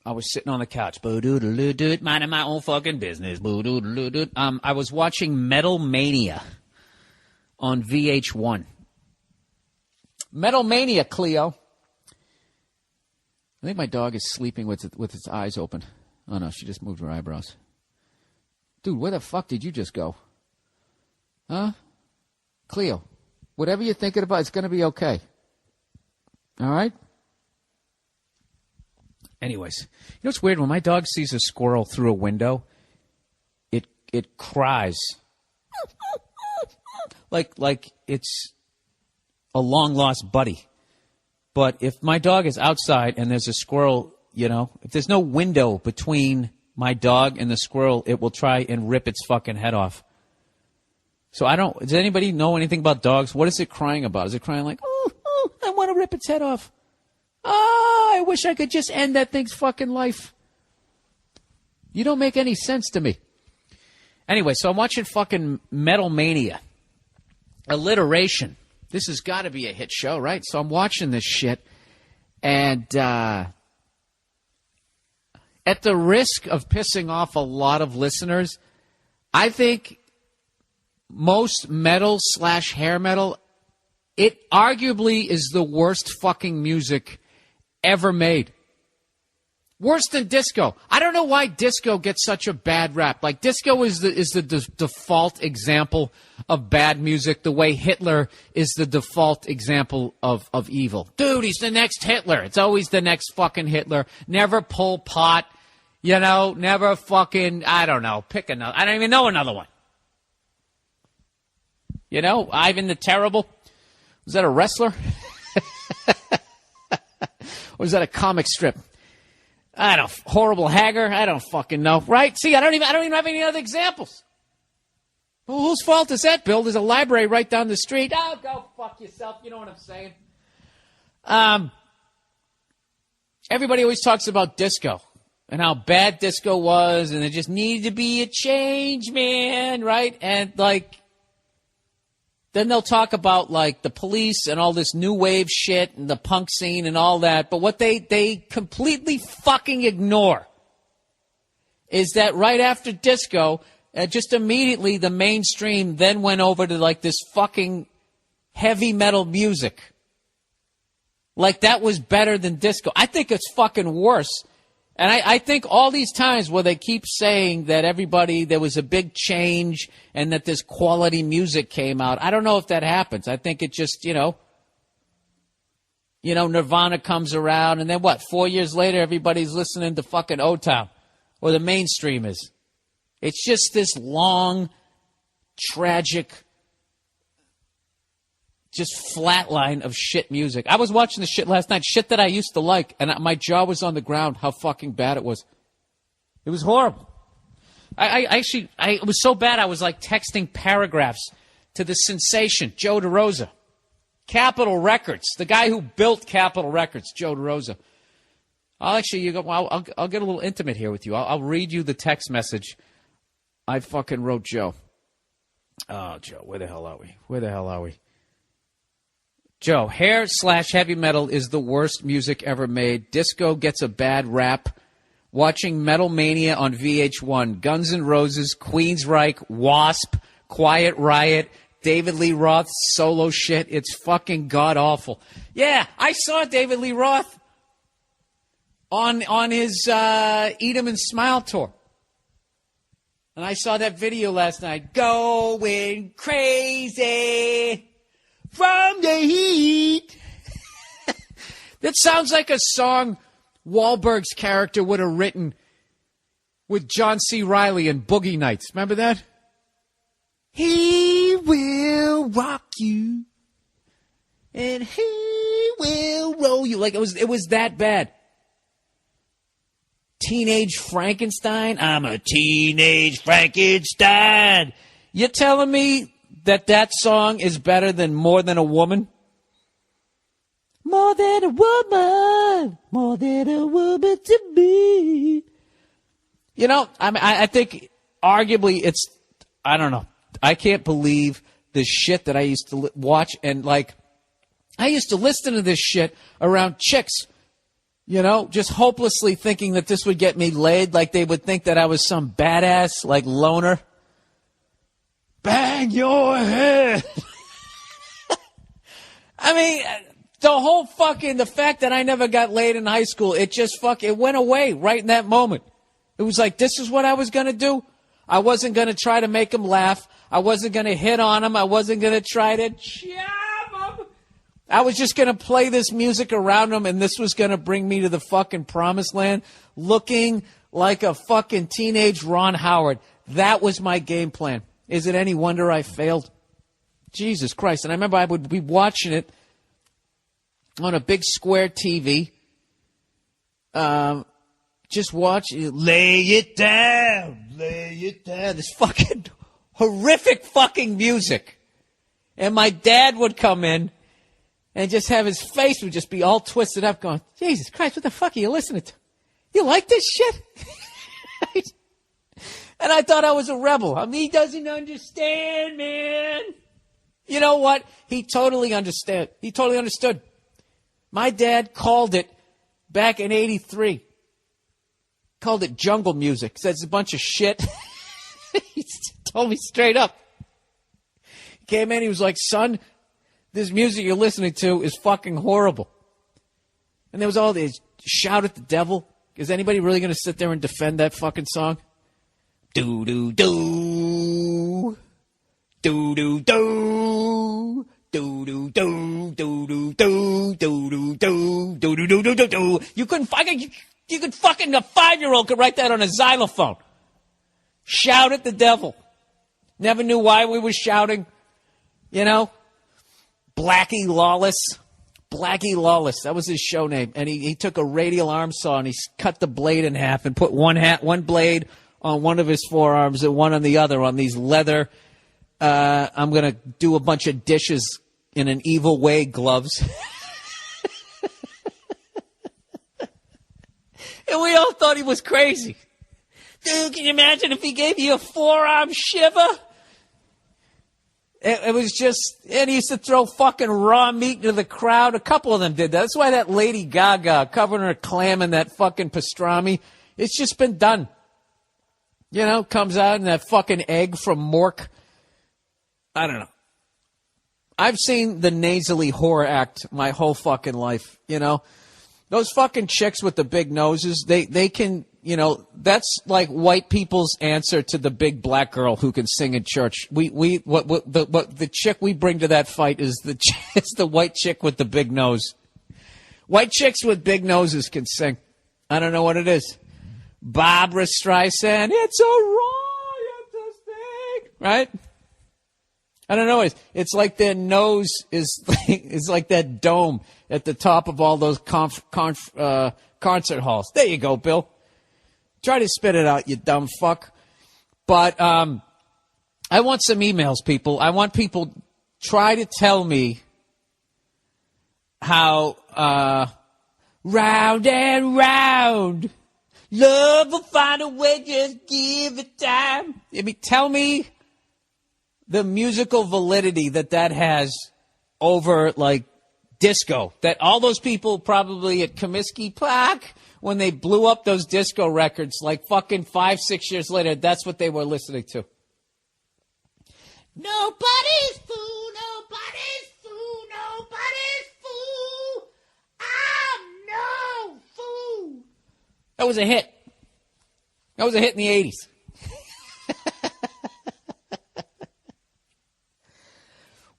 I was sitting on the couch, minding my own fucking business. I was watching Metal Mania on VH1. Metal Mania, Cleo. I think my dog is sleeping with its eyes open. Oh, no, she just moved her eyebrows. Dude, where the fuck did you just go? Huh? Cleo, whatever you're thinking about, it's going to be okay. All right? Anyways, you know what's weird? When my dog sees a squirrel through a window, it cries. like it's a long-lost buddy. But if my dog is outside and there's a squirrel, if there's no window between my dog and the squirrel, it will try and rip its fucking head off. So does anybody know anything about dogs? What is it crying about? Is it crying like, oh, I want to rip its head off? Oh, I wish I could just end that thing's fucking life. You don't make any sense to me. Anyway, so I'm watching fucking Metal Mania. Alliteration. This has got to be a hit show, right? So I'm watching this shit, and at the risk of pissing off a lot of listeners, I think most metal / hair metal, it arguably is the worst fucking music ever made. Worse than disco. I don't know why disco gets such a bad rap. Like, disco is the default example of bad music, the way Hitler is the default example of evil. Dude, he's the next Hitler. It's always the next fucking Hitler. Never Pol Pot. You know, never fucking, I don't know, pick another. I don't even know another one. You know, Ivan the Terrible. Was that a wrestler? Or was that a comic strip? I don't, Horrible Haggard, I don't fucking know, right? See, I don't even have any other examples. Well, whose fault is that, Bill? There's a library right down the street. Oh, go fuck yourself. You know what I'm saying? Everybody always talks about disco and how bad disco was, and there just needed to be a change, man, right? And like, then they'll talk about, like, the Police and all this new wave shit and the punk scene and all that. But what they completely fucking ignore is that right after disco, just immediately the mainstream then went over to, like, this fucking heavy metal music. Like, that was better than disco. I think it's fucking worse. And I think all these times where they keep saying that there was a big change and that this quality music came out, I don't know if that happens. I think it just, you know, Nirvana comes around and then what? 4 years later, everybody's listening to fucking O-Town, or the mainstream is. It's just this long, tragic, just flatline of shit music. I was watching the shit last night, shit that I used to like, and my jaw was on the ground how fucking bad it was. It was horrible. It was so bad I was like texting paragraphs to the sensation, Joe DeRosa. Capitol Records, the guy who built Capitol Records, Joe DeRosa. I'll get a little intimate here with you. I'll read you the text message I fucking wrote Joe. Oh, Joe, where the hell are we? Joe, hair / heavy metal is the worst music ever made. Disco gets a bad rap. Watching Metal Mania on VH1, Guns N' Roses, Queensryche, Wasp, Quiet Riot, David Lee Roth's solo shit. It's fucking god-awful. Yeah, I saw David Lee Roth on his Eat 'em and Smile tour. And I saw that video last night. Going crazy from the heat. That sounds like a song Wahlberg's character would have written with John C. Reilly in Boogie Nights. Remember that? He will rock you and he will roll you. Like it was that bad. Teenage Frankenstein? I'm a teenage Frankenstein. You're telling me that song is better than More Than a Woman? More than a woman to me. You know, I think arguably it's, I don't know. I can't believe the shit that I used to watch, and like, I used to listen to this shit around chicks, you know, just hopelessly thinking that this would get me laid, like they would think that I was some badass, like, loner. Bang your head. I mean, the fact that I never got laid in high school, it went away right in that moment. It was like, this is what I was going to do. I wasn't going to try to make them laugh. I wasn't going to hit on them. I wasn't going to try to jab them. I was just going to play this music around them, and this was going to bring me to the fucking promised land, looking like a fucking teenage Ron Howard. That was my game plan. Is it any wonder I failed? Jesus Christ. And I remember I would be watching it on a big square TV. Just watch it. Lay it down. This fucking horrific fucking music. And my dad would come in and just have his face would just be all twisted up going, Jesus Christ, what the fuck are you listening to? You like this shit? And I thought I was a rebel. I mean, he doesn't understand, man. You know what? He totally understood. My dad called it back in 83. Called it jungle music. Said it's a bunch of shit. He told me straight up. He came in, he was like, son, this music you're listening to is fucking horrible. And there was all this shout at the devil. Is anybody really going to sit there and defend that fucking song? Do-do-do. Do-do-do. Do-do-do. Do-do-do. Do-do-do. Do-do-do-do-do. You could fucking, a 5-year-old could write that on a xylophone. Shout at the devil. Never knew why we were shouting. You know? Blackie Lawless. Blackie Lawless. That was his show name. And he took a radial arm saw and he cut the blade in half and put one blade on one of his forearms and one on the other on these leather, I'm going to do a bunch of dishes in an evil way gloves. And we all thought he was crazy. Dude, can you imagine if he gave you a forearm shiver? It was just, and he used to throw fucking raw meat into the crowd. A couple of them did that. That's why that Lady Gaga covering her clam in that fucking pastrami, it's just been done. You know, comes out in that fucking egg from Mork. I don't know. I've seen the nasally horror act my whole fucking life, you know. Those fucking chicks with the big noses, they can, you know, that's like white people's answer to the big black girl who can sing in church. The chick we bring to that fight is the white chick with the big nose. White chicks with big noses can sing. I don't know what it is. Barbra Streisand, it's a royal thing, right? I don't know. It's like their nose is like that dome at the top of all those concert halls. There you go, Bill. Try to spit it out, you dumb fuck. But I want some emails, people. I want people try to tell me how round and round love will find a way, just give it time. I mean, tell me the musical validity that has over, like, disco. That all those people probably at Comiskey Park, when they blew up those disco records, like fucking 5-6 years later, that's what they were listening to. Nobody's fool, nobody's fool, nobody's fool. I'm no fool. That was a hit. That was a hit in the 80s.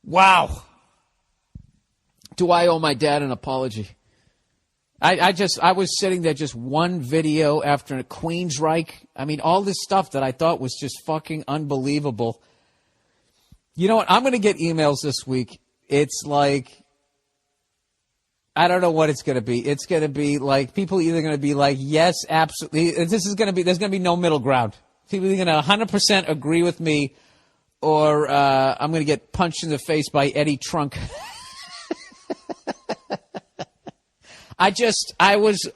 Wow. Do I owe my dad an apology? I was sitting there, just one video after a Queensryche. I mean, all this stuff that I thought was just fucking unbelievable. You know what? I'm going to get emails this week. It's like, I don't know what it's going to be. It's going to be like, people either going to be like, yes, absolutely. There's going to be no middle ground. People are going to 100% agree with me, or I'm going to get punched in the face by Eddie Trunk. I was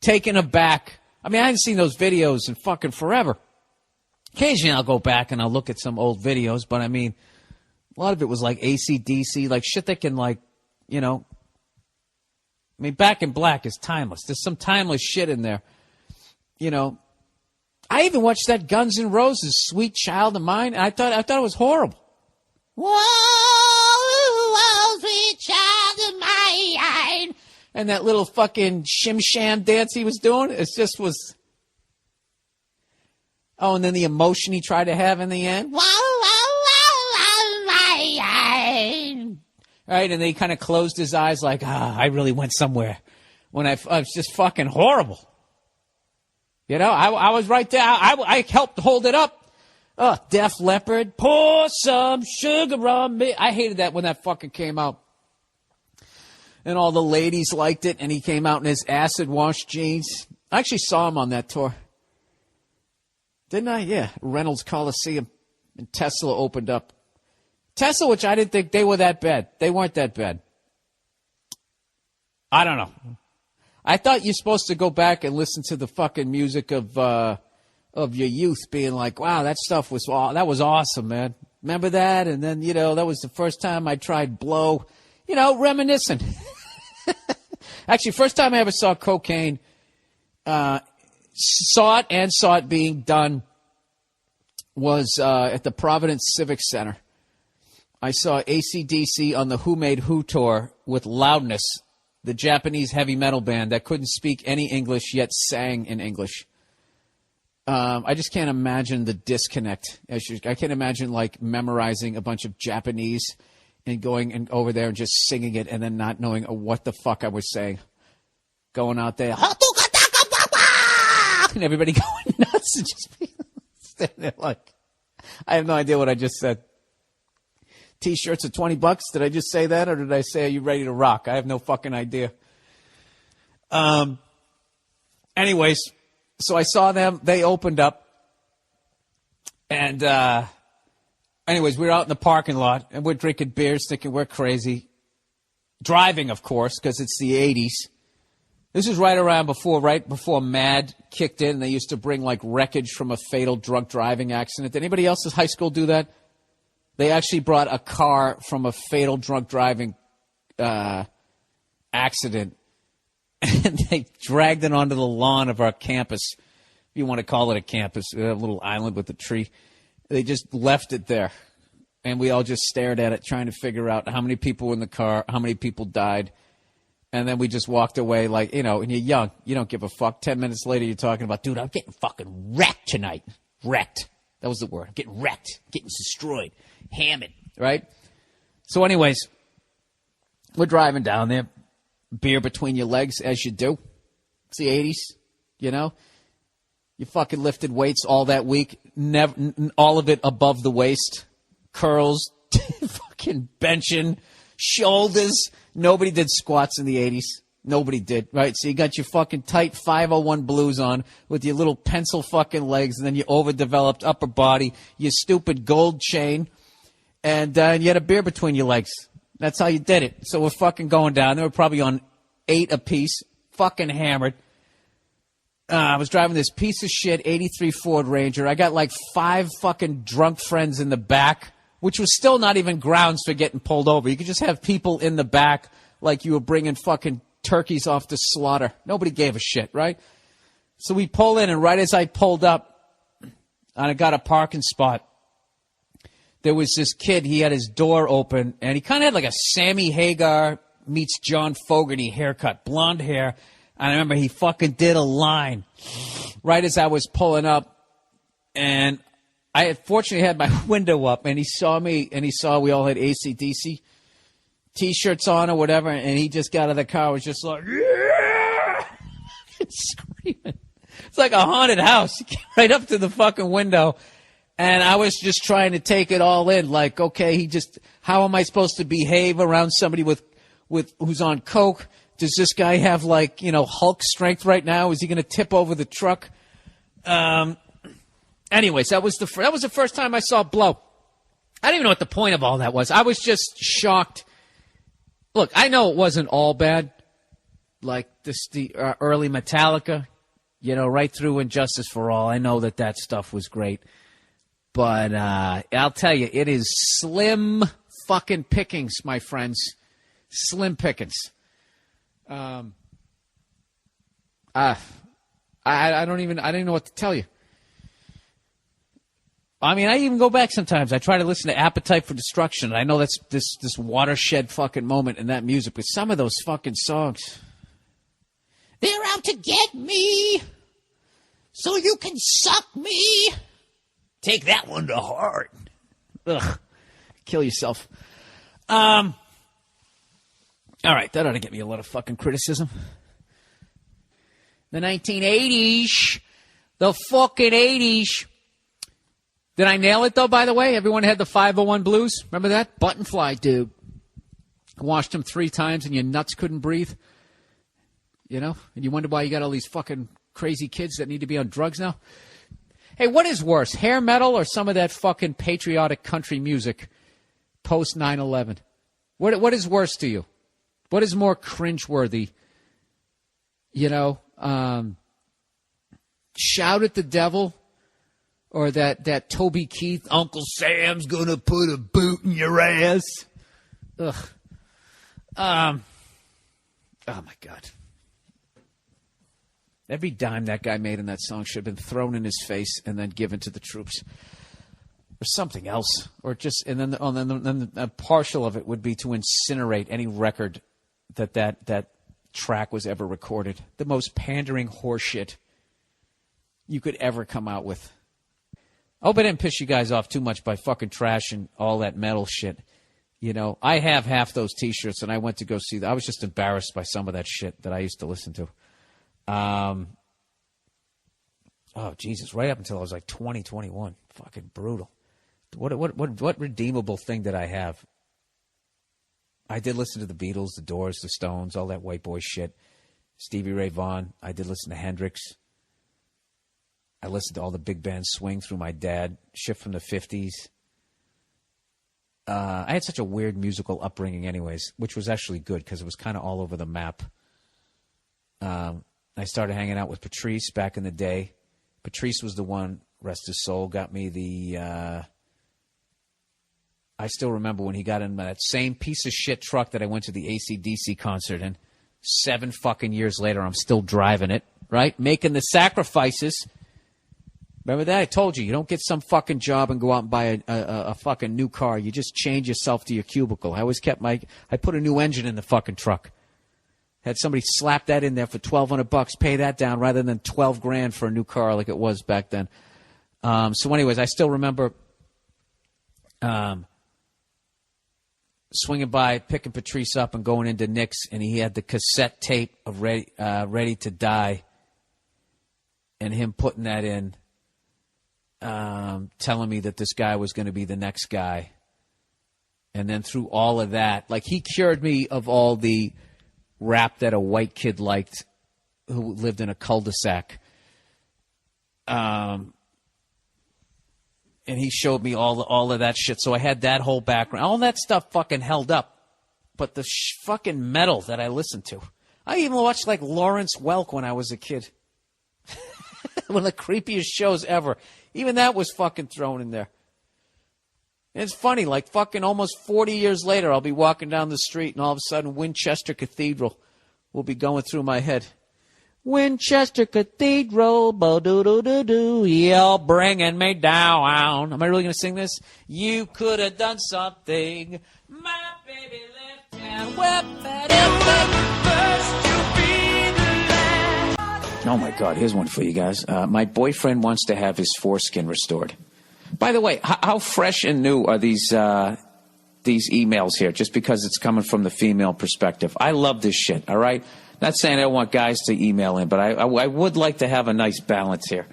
taken aback. I mean, I hadn't seen those videos in fucking forever. Occasionally I'll go back and I'll look at some old videos, but I mean, a lot of it was like AC/DC, like shit that can, like, you know, I mean, Back in Black is timeless. There's some timeless shit in there. You know, I even watched that Guns N' Roses Sweet Child of Mine, and I thought it was horrible. Whoa, whoa, sweet child of mine. And that little fucking shim-sham dance he was doing, it just was... Oh, and then the emotion he tried to have in the end. Whoa, whoa, whoa, whoa, right, and then he kind of closed his eyes like, I really went somewhere. When I was just fucking horrible. You know, I was right there. I helped hold it up. Oh, Def Leppard, pour some sugar on me. I hated that when that fucking came out. And all the ladies liked it, and he came out in his acid-wash jeans. I actually saw him on that tour. Didn't I? Yeah. Reynolds Coliseum. And Tesla opened up. Tesla, which I didn't think they were that bad. They weren't that bad. I don't know. I thought you're supposed to go back and listen to the fucking music of your youth, being like, wow, that was awesome, man. Remember that? And then, that was the first time I tried blow, reminiscent. Actually, first time I ever saw cocaine, saw it being done was at the Providence Civic Center. I saw AC/DC on the Who Made Who tour with Loudness, the Japanese heavy metal band that couldn't speak any English yet sang in English. I just can't imagine the disconnect. I can't imagine like memorizing a bunch of Japanese and going over there and just singing it and then not knowing what the fuck I was saying. Going out there, and everybody going nuts and just standing there like, I have no idea what I just said. T-shirts are $20. Did I just say that, or did I say, are you ready to rock? I have no fucking idea. Anyways, so I saw them. They opened up. And anyways, we were out in the parking lot, and we're drinking beers, thinking we're crazy. Driving, of course, because it's the 80s. This is right before MAD kicked in. They used to bring, like, wreckage from a fatal drunk driving accident. Did anybody else in high school do that? They actually brought a car from a fatal drunk driving accident, and they dragged it onto the lawn of our campus, if you want to call it a campus, a little island with a tree. They just left it there, and we all just stared at it, trying to figure out how many people were in the car, how many people died, and then we just walked away like, and you're young. You don't give a fuck. 10 minutes later, you're talking about, dude, I'm getting fucking wrecked tonight. Wrecked. That was the word. Getting wrecked. Getting destroyed. Hammered. Right? So anyways, we're driving down there. Beer between your legs, as you do. It's the 80s, You fucking lifted weights all that week. Never, all of it above the waist. Curls. Fucking benching. Shoulders. Nobody did squats in the 80s. Nobody did, right? So you got your fucking tight 501 blues on with your little pencil fucking legs, and then your overdeveloped upper body, your stupid gold chain, and you had a beer between your legs. That's how you did it. So we're fucking going down. They were probably on 8 apiece, fucking hammered. I was driving this piece of shit 83 Ford Ranger. I got like 5 fucking drunk friends in the back, which was still not even grounds for getting pulled over. You could just have people in the back like you were bringing fucking turkeys off the slaughter. Nobody gave a shit, right? So we pull in, and right as I pulled up, and I got a parking spot, there was this kid. He had his door open, and he kind of had like a Sammy Hagar meets John Fogerty haircut, blonde hair. And I remember he fucking did a line right as I was pulling up, and I had fortunately had my window up, and he saw me, and he saw we all had AC/DC T-shirts on or whatever, and he just got out of the car, was just like, yeah! Screaming. It's like a haunted house. He came right up to the fucking window, and I was just trying to take it all in, like, okay, how am I supposed to behave around somebody with who's on coke? Does this guy have, like, Hulk strength right now? Is he going to tip over the truck? Anyways, that was the first time I saw blow. I don't even know what the point of all that was. I was just shocked. Look, I know it wasn't all bad, like the early Metallica, right through Injustice for All. I know that stuff was great. But I'll tell you, it is slim fucking pickings, my friends. Slim pickings. I don't even know what to tell you. I mean, I even go back sometimes. I try to listen to Appetite for Destruction. I know that's this watershed fucking moment in that music, but some of those fucking songs. They're out to get me, so you can suck me. Take that one to heart. Ugh. Kill yourself. All right, that ought to get me a lot of fucking criticism. The 1980s. The fucking 80s. Did I nail it, though, by the way? Everyone had the 501 blues. Remember that? Buttonfly, dude. Washed him 3 times and your nuts couldn't breathe. And you wonder why you got all these fucking crazy kids that need to be on drugs now. Hey, what is worse, hair metal or some of that fucking patriotic country music post 9/11? What is worse to you? What is more cringeworthy? Shout at the devil Or that Toby Keith, Uncle Sam's gonna put a boot in your ass. Ugh. Oh my God. Every dime that guy made in that song should have been thrown in his face and then given to the troops. Or something else. Or just, and then a partial of it would be to incinerate any record that track was ever recorded. The most pandering horseshit you could ever come out with. I hope I didn't piss you guys off too much by fucking trashing all that metal shit. You know, I have half those T-shirts, and I went to go see that. I was just embarrassed by some of that shit that I used to listen to. Oh, Jesus, right up until I was like 20, 21. Fucking brutal. What redeemable thing did I have? I did listen to the Beatles, the Doors, the Stones, all that white boy shit. Stevie Ray Vaughan. I did listen to Hendrix. I listened to all the big band swing through my dad, shit from the 50s. I had such a weird musical upbringing anyways, which was actually good because it was kind of all over the map. I started hanging out with Patrice back in the day. Patrice was the one, rest his soul, got me the... I still remember when he got in that same piece of shit truck that I went to the AC/DC concert in. 7 fucking years later, I'm still driving it, right? Making the sacrifices. Remember that? I told you don't get some fucking job and go out and buy a fucking new car. You just change yourself to your cubicle. I always kept I put a new engine in the fucking truck. Had somebody slap that in there for $1,200, pay that down rather than $12,000 for a new car like it was back then. So anyways, I still remember swinging by, picking Patrice up and going into Nick's, and he had the cassette tape of Ready to Die, and him putting that in, telling me that this guy was going to be the next guy. And then through all of that, like he cured me of all the rap that a white kid liked who lived in a cul-de-sac. And he showed me all of that shit. So I had that whole background. All that stuff fucking held up. But the fucking metal that I listened to. I even watched like Lawrence Welk when I was a kid. One of the creepiest shows ever. Even that was fucking thrown in there. And it's funny, like fucking almost 40 years later, I'll be walking down the street and all of a sudden Winchester Cathedral will be going through my head. Winchester Cathedral, bo-do-do-do-do, you're bringing me down. Am I really going to sing this? You could have done something. My baby left and wept at Oh, my God. Here's one for you guys. My boyfriend wants to have his foreskin restored. By the way, how fresh and new are these emails here, just because it's coming from the female perspective? I love this shit, all right? Not saying I don't want guys to email in, but I would like to have a nice balance here.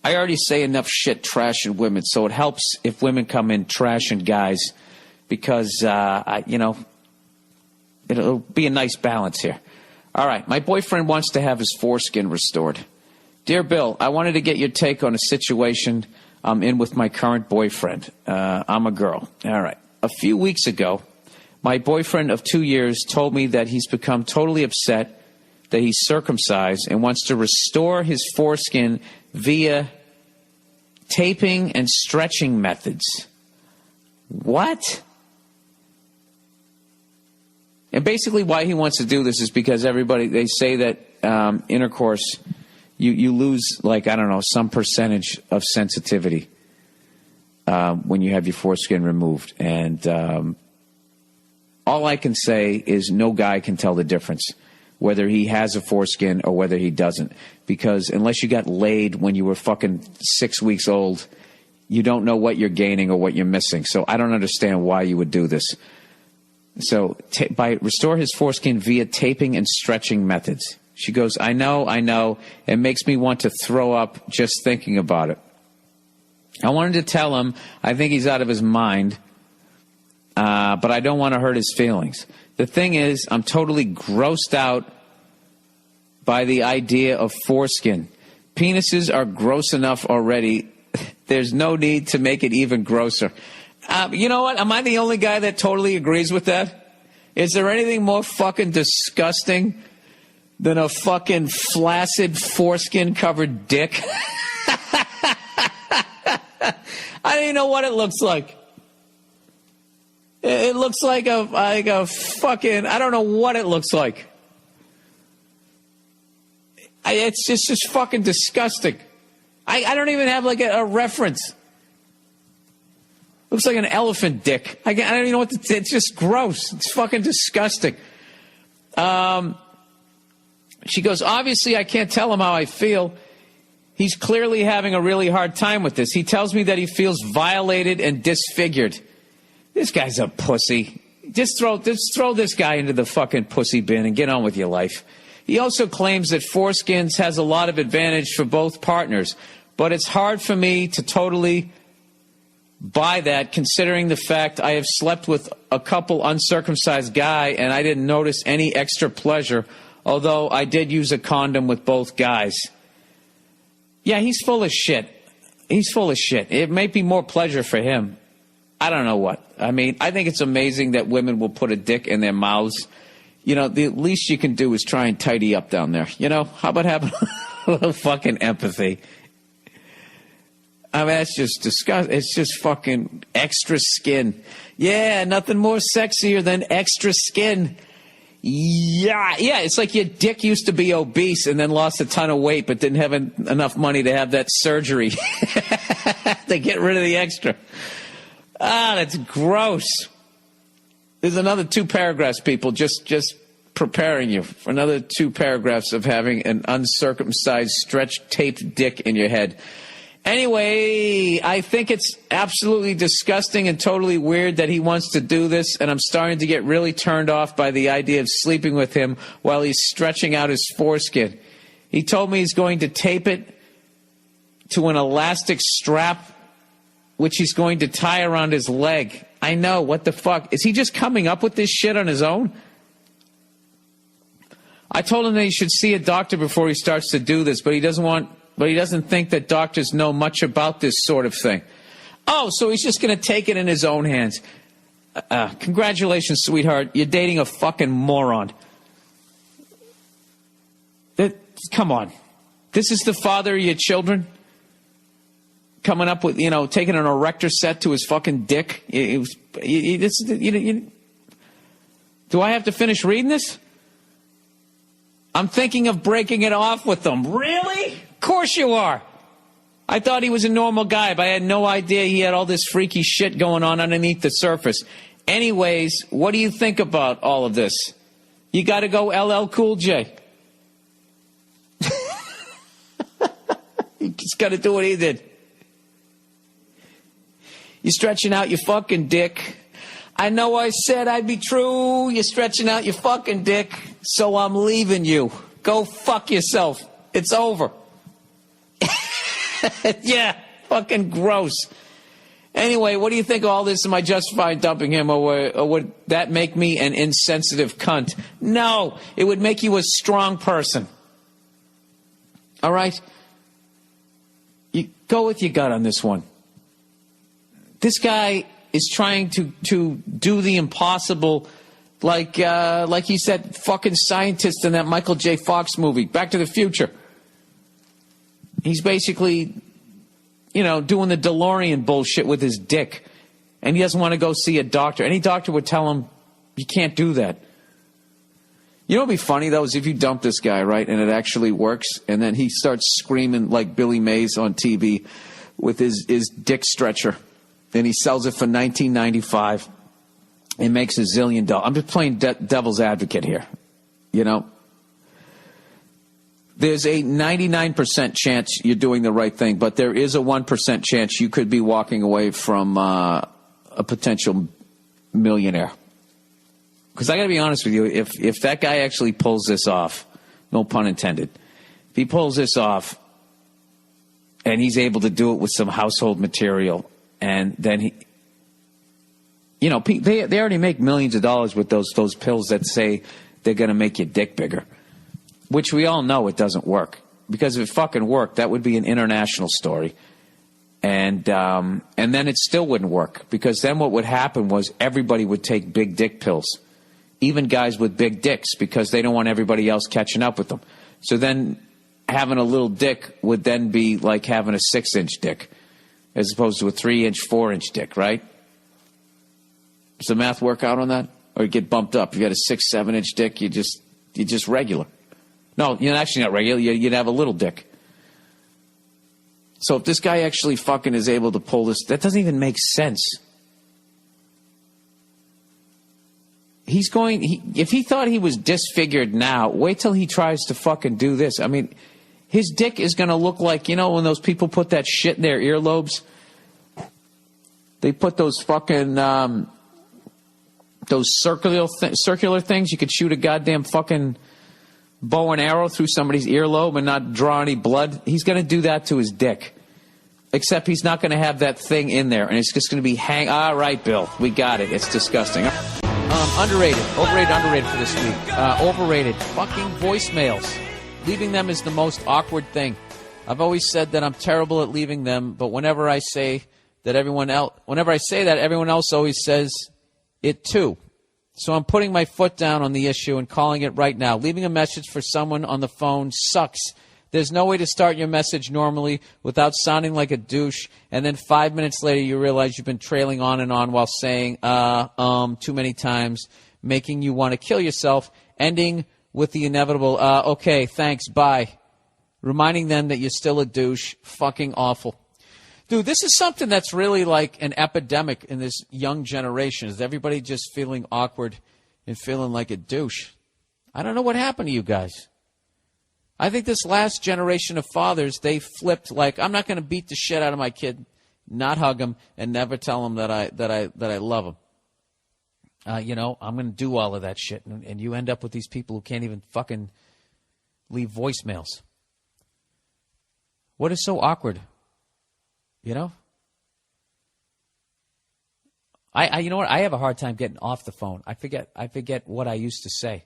I already say enough shit trashing women, so it helps if women come in trashing guys because, it'll be a nice balance here. All right, my boyfriend wants to have his foreskin restored. Dear Bill, I wanted to get your take on a situation I'm in with my current boyfriend. I'm a girl. All right. A few weeks ago, my boyfriend of 2 years told me that he's become totally upset that he's circumcised and wants to restore his foreskin via taping and stretching methods. What? And basically why he wants to do this is because they say that intercourse, you lose, like, I don't know, some percentage of sensitivity when you have your foreskin removed. And all I can say is no guy can tell the difference, whether he has a foreskin or whether he doesn't. Because unless you got laid when you were fucking 6 weeks old, you don't know what you're gaining or what you're missing. So I don't understand why you would do this. So restore his foreskin via taping and stretching methods. She goes, I know. It makes me want to throw up just thinking about it. I wanted to tell him I think he's out of his mind, but I don't want to hurt his feelings. The thing is, I'm totally grossed out by the idea of foreskin. Penises are gross enough already. There's no need to make it even grosser. You know what? Am I the only guy that totally agrees with that? Is there anything more fucking disgusting than a fucking flaccid foreskin-covered dick? I don't even know what it looks like. It looks like a fucking, I don't know what it looks like. It's just fucking disgusting. I don't even have like a reference. Looks like an elephant dick. I don't even know what to, it's just gross. It's fucking disgusting. She goes, obviously I can't tell him how I feel. He's clearly having a really hard time with this. He tells me that he feels violated and disfigured. This guy's a pussy. Just throw this guy into the fucking pussy bin and get on with your life. He also claims that foreskins has a lot of advantage for both partners, but it's hard for me to totally buy that considering the fact I have slept with a couple uncircumcised guy and I didn't notice any extra pleasure, although I did use a condom with both guys. Yeah, he's full of shit. He's full of shit. It may be more pleasure for him. I don't know what. I mean, I think it's amazing that women will put a dick in their mouths. You know, the least you can do is try and tidy up down there. You know, how about having a little fucking empathy? I mean, that's just disgusting. It's just fucking extra skin. Yeah, nothing more sexier than extra skin. Yeah, it's like your dick used to be obese and then lost a ton of weight but didn't have enough money to have that surgery to get rid of the extra. Ah, that's gross. There's another 2 paragraphs, people, just preparing you for another 2 paragraphs of having an uncircumcised, stretched, taped dick in your head. Anyway, I think it's absolutely disgusting and totally weird that he wants to do this, and I'm starting to get really turned off by the idea of sleeping with him while he's stretching out his foreskin. He told me he's going to tape it to an elastic strap, which he's going to tie around his leg. I know, what the fuck? Is he just coming up with this shit on his own? I told him that he should see a doctor before he starts to do this, but he doesn't think that doctors know much about this sort of thing. Oh, so he's just going to take it in his own hands. Congratulations, sweetheart. You're dating a fucking moron. Come on. This is the father of your children? Coming up with, taking an erector set to his fucking dick? Do I have to finish reading this? I'm thinking of breaking it off with them. Really? Of course you are. I thought he was a normal guy, but I had no idea he had all this freaky shit going on underneath the surface. Anyways, what do you think about all of this? You got to go LL Cool J. You just got to do what he did. You're stretching out your fucking dick. I know I said I'd be true. You're stretching out your fucking dick, so I'm leaving you. Go fuck yourself. It's over. Yeah, fucking gross. Anyway, what do you think of all this? Am I justified dumping him, or would that make me an insensitive cunt? No, it would make you a strong person. All right? You go with your gut on this one. This guy is trying to do the impossible, like he said, fucking scientist in that Michael J. Fox movie, Back to the Future. He's basically, doing the DeLorean bullshit with his dick. And he doesn't want to go see a doctor. Any doctor would tell him, you can't do that. You know what would be funny, though, is if you dump this guy, right, and it actually works, and then he starts screaming like Billy Mays on TV with his dick stretcher. And he sells it for $19.95 and makes $1 zillion. I'm just playing devil's advocate here. There's a 99% chance you're doing the right thing, but there is a 1% chance you could be walking away from a potential millionaire. Because I got to be honest with you, if that guy actually pulls this off, no pun intended, if he pulls this off and he's able to do it with some household material, and then they already make millions of dollars with those pills that say they're going to make your dick bigger, which we all know it doesn't work. Because if it fucking worked, that would be an international story. And then it still wouldn't work, because then what would happen was everybody would take big dick pills, even guys with big dicks, because they don't want everybody else catching up with them. So then having a little dick would then be like having a 6-inch dick. as opposed to a 3-inch, 4-inch dick, right? Does the math work out on that? Or you get bumped up? If you had a 6, 7-inch dick, you're just regular. No, you're actually not regular. You'd have a little dick. So if this guy actually fucking is able to pull this, that doesn't even make sense. If he thought he was disfigured now, wait till he tries to fucking do this. I mean, his dick is going to look like, you know, when those people put that shit in their earlobes? They put those fucking, those circular things. You could shoot a goddamn fucking bow and arrow through somebody's earlobe and not draw any blood. He's going to do that to his dick. Except he's not going to have that thing in there. And it's just going to be all right, Bill. We got it. It's disgusting. Underrated. Overrated, underrated for this week. Overrated. Fucking voicemails. Leaving them is the most awkward thing. I've always said that I'm terrible at leaving them, but whenever I say that, everyone else always says it too. So I'm putting my foot down on the issue and calling it right now. Leaving a message for someone on the phone sucks. There's no way to start your message normally without sounding like a douche, and then 5 minutes later you realize you've been trailing on and on while saying too many times, making you want to kill yourself, ending with the inevitable, okay, thanks, bye. Reminding them that you're still a douche. Fucking awful. Dude, this is something that's really like an epidemic in this young generation. Is everybody just feeling awkward and feeling like a douche? I don't know what happened to you guys. I think this last generation of fathers, they flipped like, I'm not going to beat the shit out of my kid, not hug him, and never tell him that I love him. I'm going to do all of that shit, and you end up with these people who can't even fucking leave voicemails. What is so awkward? You know? You know what? I have a hard time getting off the phone. I forget what I used to say.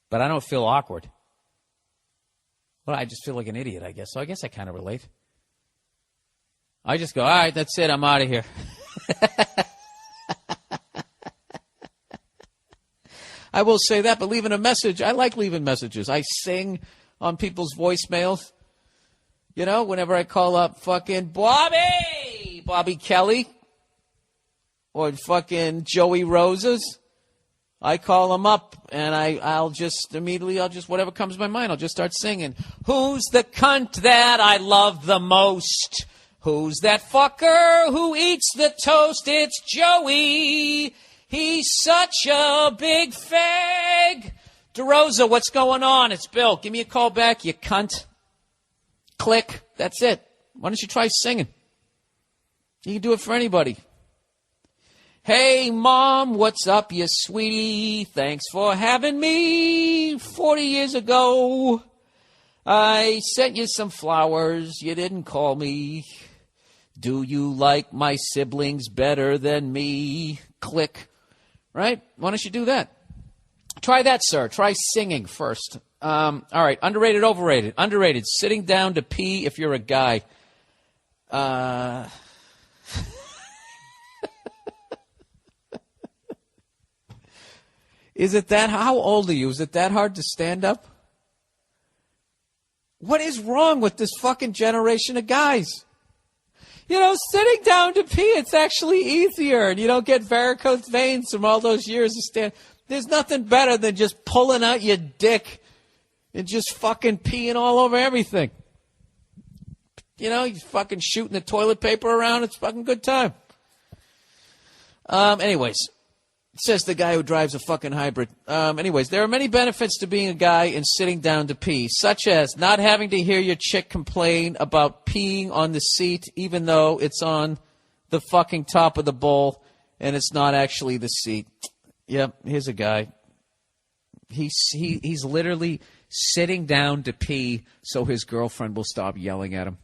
But I don't feel awkward. Well, I just feel like an idiot, I guess. So I guess I kind of relate. I just go, all right, that's it. I'm out of here. I will say that, but leaving a message, I like leaving messages. I sing on people's voicemails. You know, whenever I call up fucking Bobby Kelly, or fucking Joey Roses, I call them up, and I'll just whatever comes to my mind, I'll just start singing. Who's the cunt that I love the most? Who's that fucker who eats the toast? It's Joey. He's such a big fag. DeRosa, what's going on? It's Bill. Give me a call back, you cunt. Click. That's it. Why don't you try singing? You can do it for anybody. Hey, Mom, what's up, you sweetie? Thanks for having me. 40 years ago, I sent you some flowers. You didn't call me. Do you like my siblings better than me? Click. Right? Why don't you do that? Try that, sir. Try singing first. All right. Underrated, overrated. Underrated. Sitting down to pee if you're a guy. Is it that? How old are you? Is it that hard to stand up? What is wrong with this fucking generation of guys? You know, sitting down to pee, it's actually easier, and you don't get varicose veins from all those years of stand. There's nothing better than just pulling out your dick and just fucking peeing all over everything. You know, you fucking shooting the toilet paper around. It's a fucking good time. Anyways. Says the guy who drives a fucking hybrid. Anyways, there are many benefits to being a guy and sitting down to pee, such as not having to hear your chick complain about peeing on the seat, even though it's on the fucking top of the bowl and it's not actually the seat. Yep, here's a guy. He's literally sitting down to pee so his girlfriend will stop yelling at him.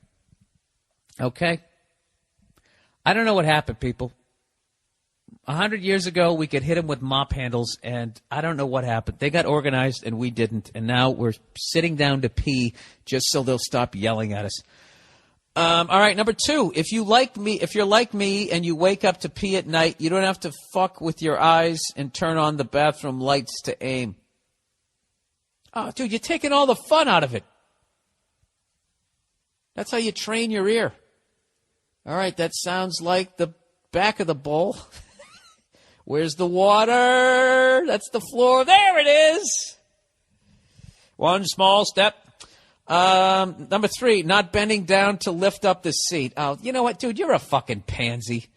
Okay? I don't know what happened, people. 100 years ago, we could hit them with mop handles, and I don't know what happened. They got organized, and we didn't, and now we're sitting down to pee just so they'll stop yelling at us. All right, number 2, if you're like me and you wake up to pee at night, you don't have to fuck with your eyes and turn on the bathroom lights to aim. Oh, dude, you're taking all the fun out of it. That's how you train your ear. All right, that sounds like the back of the bowl. Where's the water? That's the floor. There it is. One small step. Number 3, not bending down to lift up the seat. Oh, you know what, dude? You're a fucking pansy.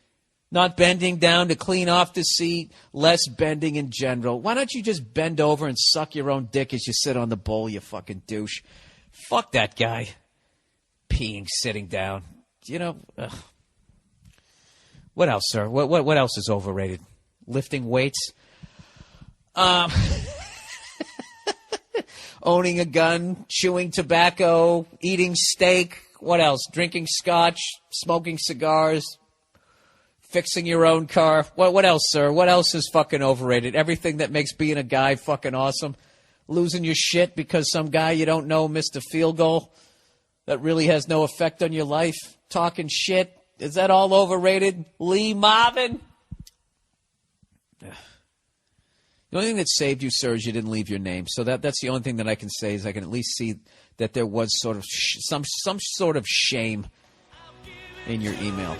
Not bending down to clean off the seat, less bending in general. Why don't you just bend over and suck your own dick as you sit on the bowl, you fucking douche? Fuck that guy. Peeing sitting down. You know, ugh. What else, sir? What else is overrated? Lifting weights? Owning a gun, chewing tobacco, eating steak. What else? Drinking scotch, smoking cigars, fixing your own car. What else, sir? What else is fucking overrated? Everything that makes being a guy fucking awesome. Losing your shit because some guy you don't know missed a field goal that really has no effect on your life. Talking shit. Is that all overrated? Lee Marvin? The only thing that saved you, sir, is you didn't leave your name. So that's the only thing that I can say is I can at least see that there was sort of some sort of shame in your email.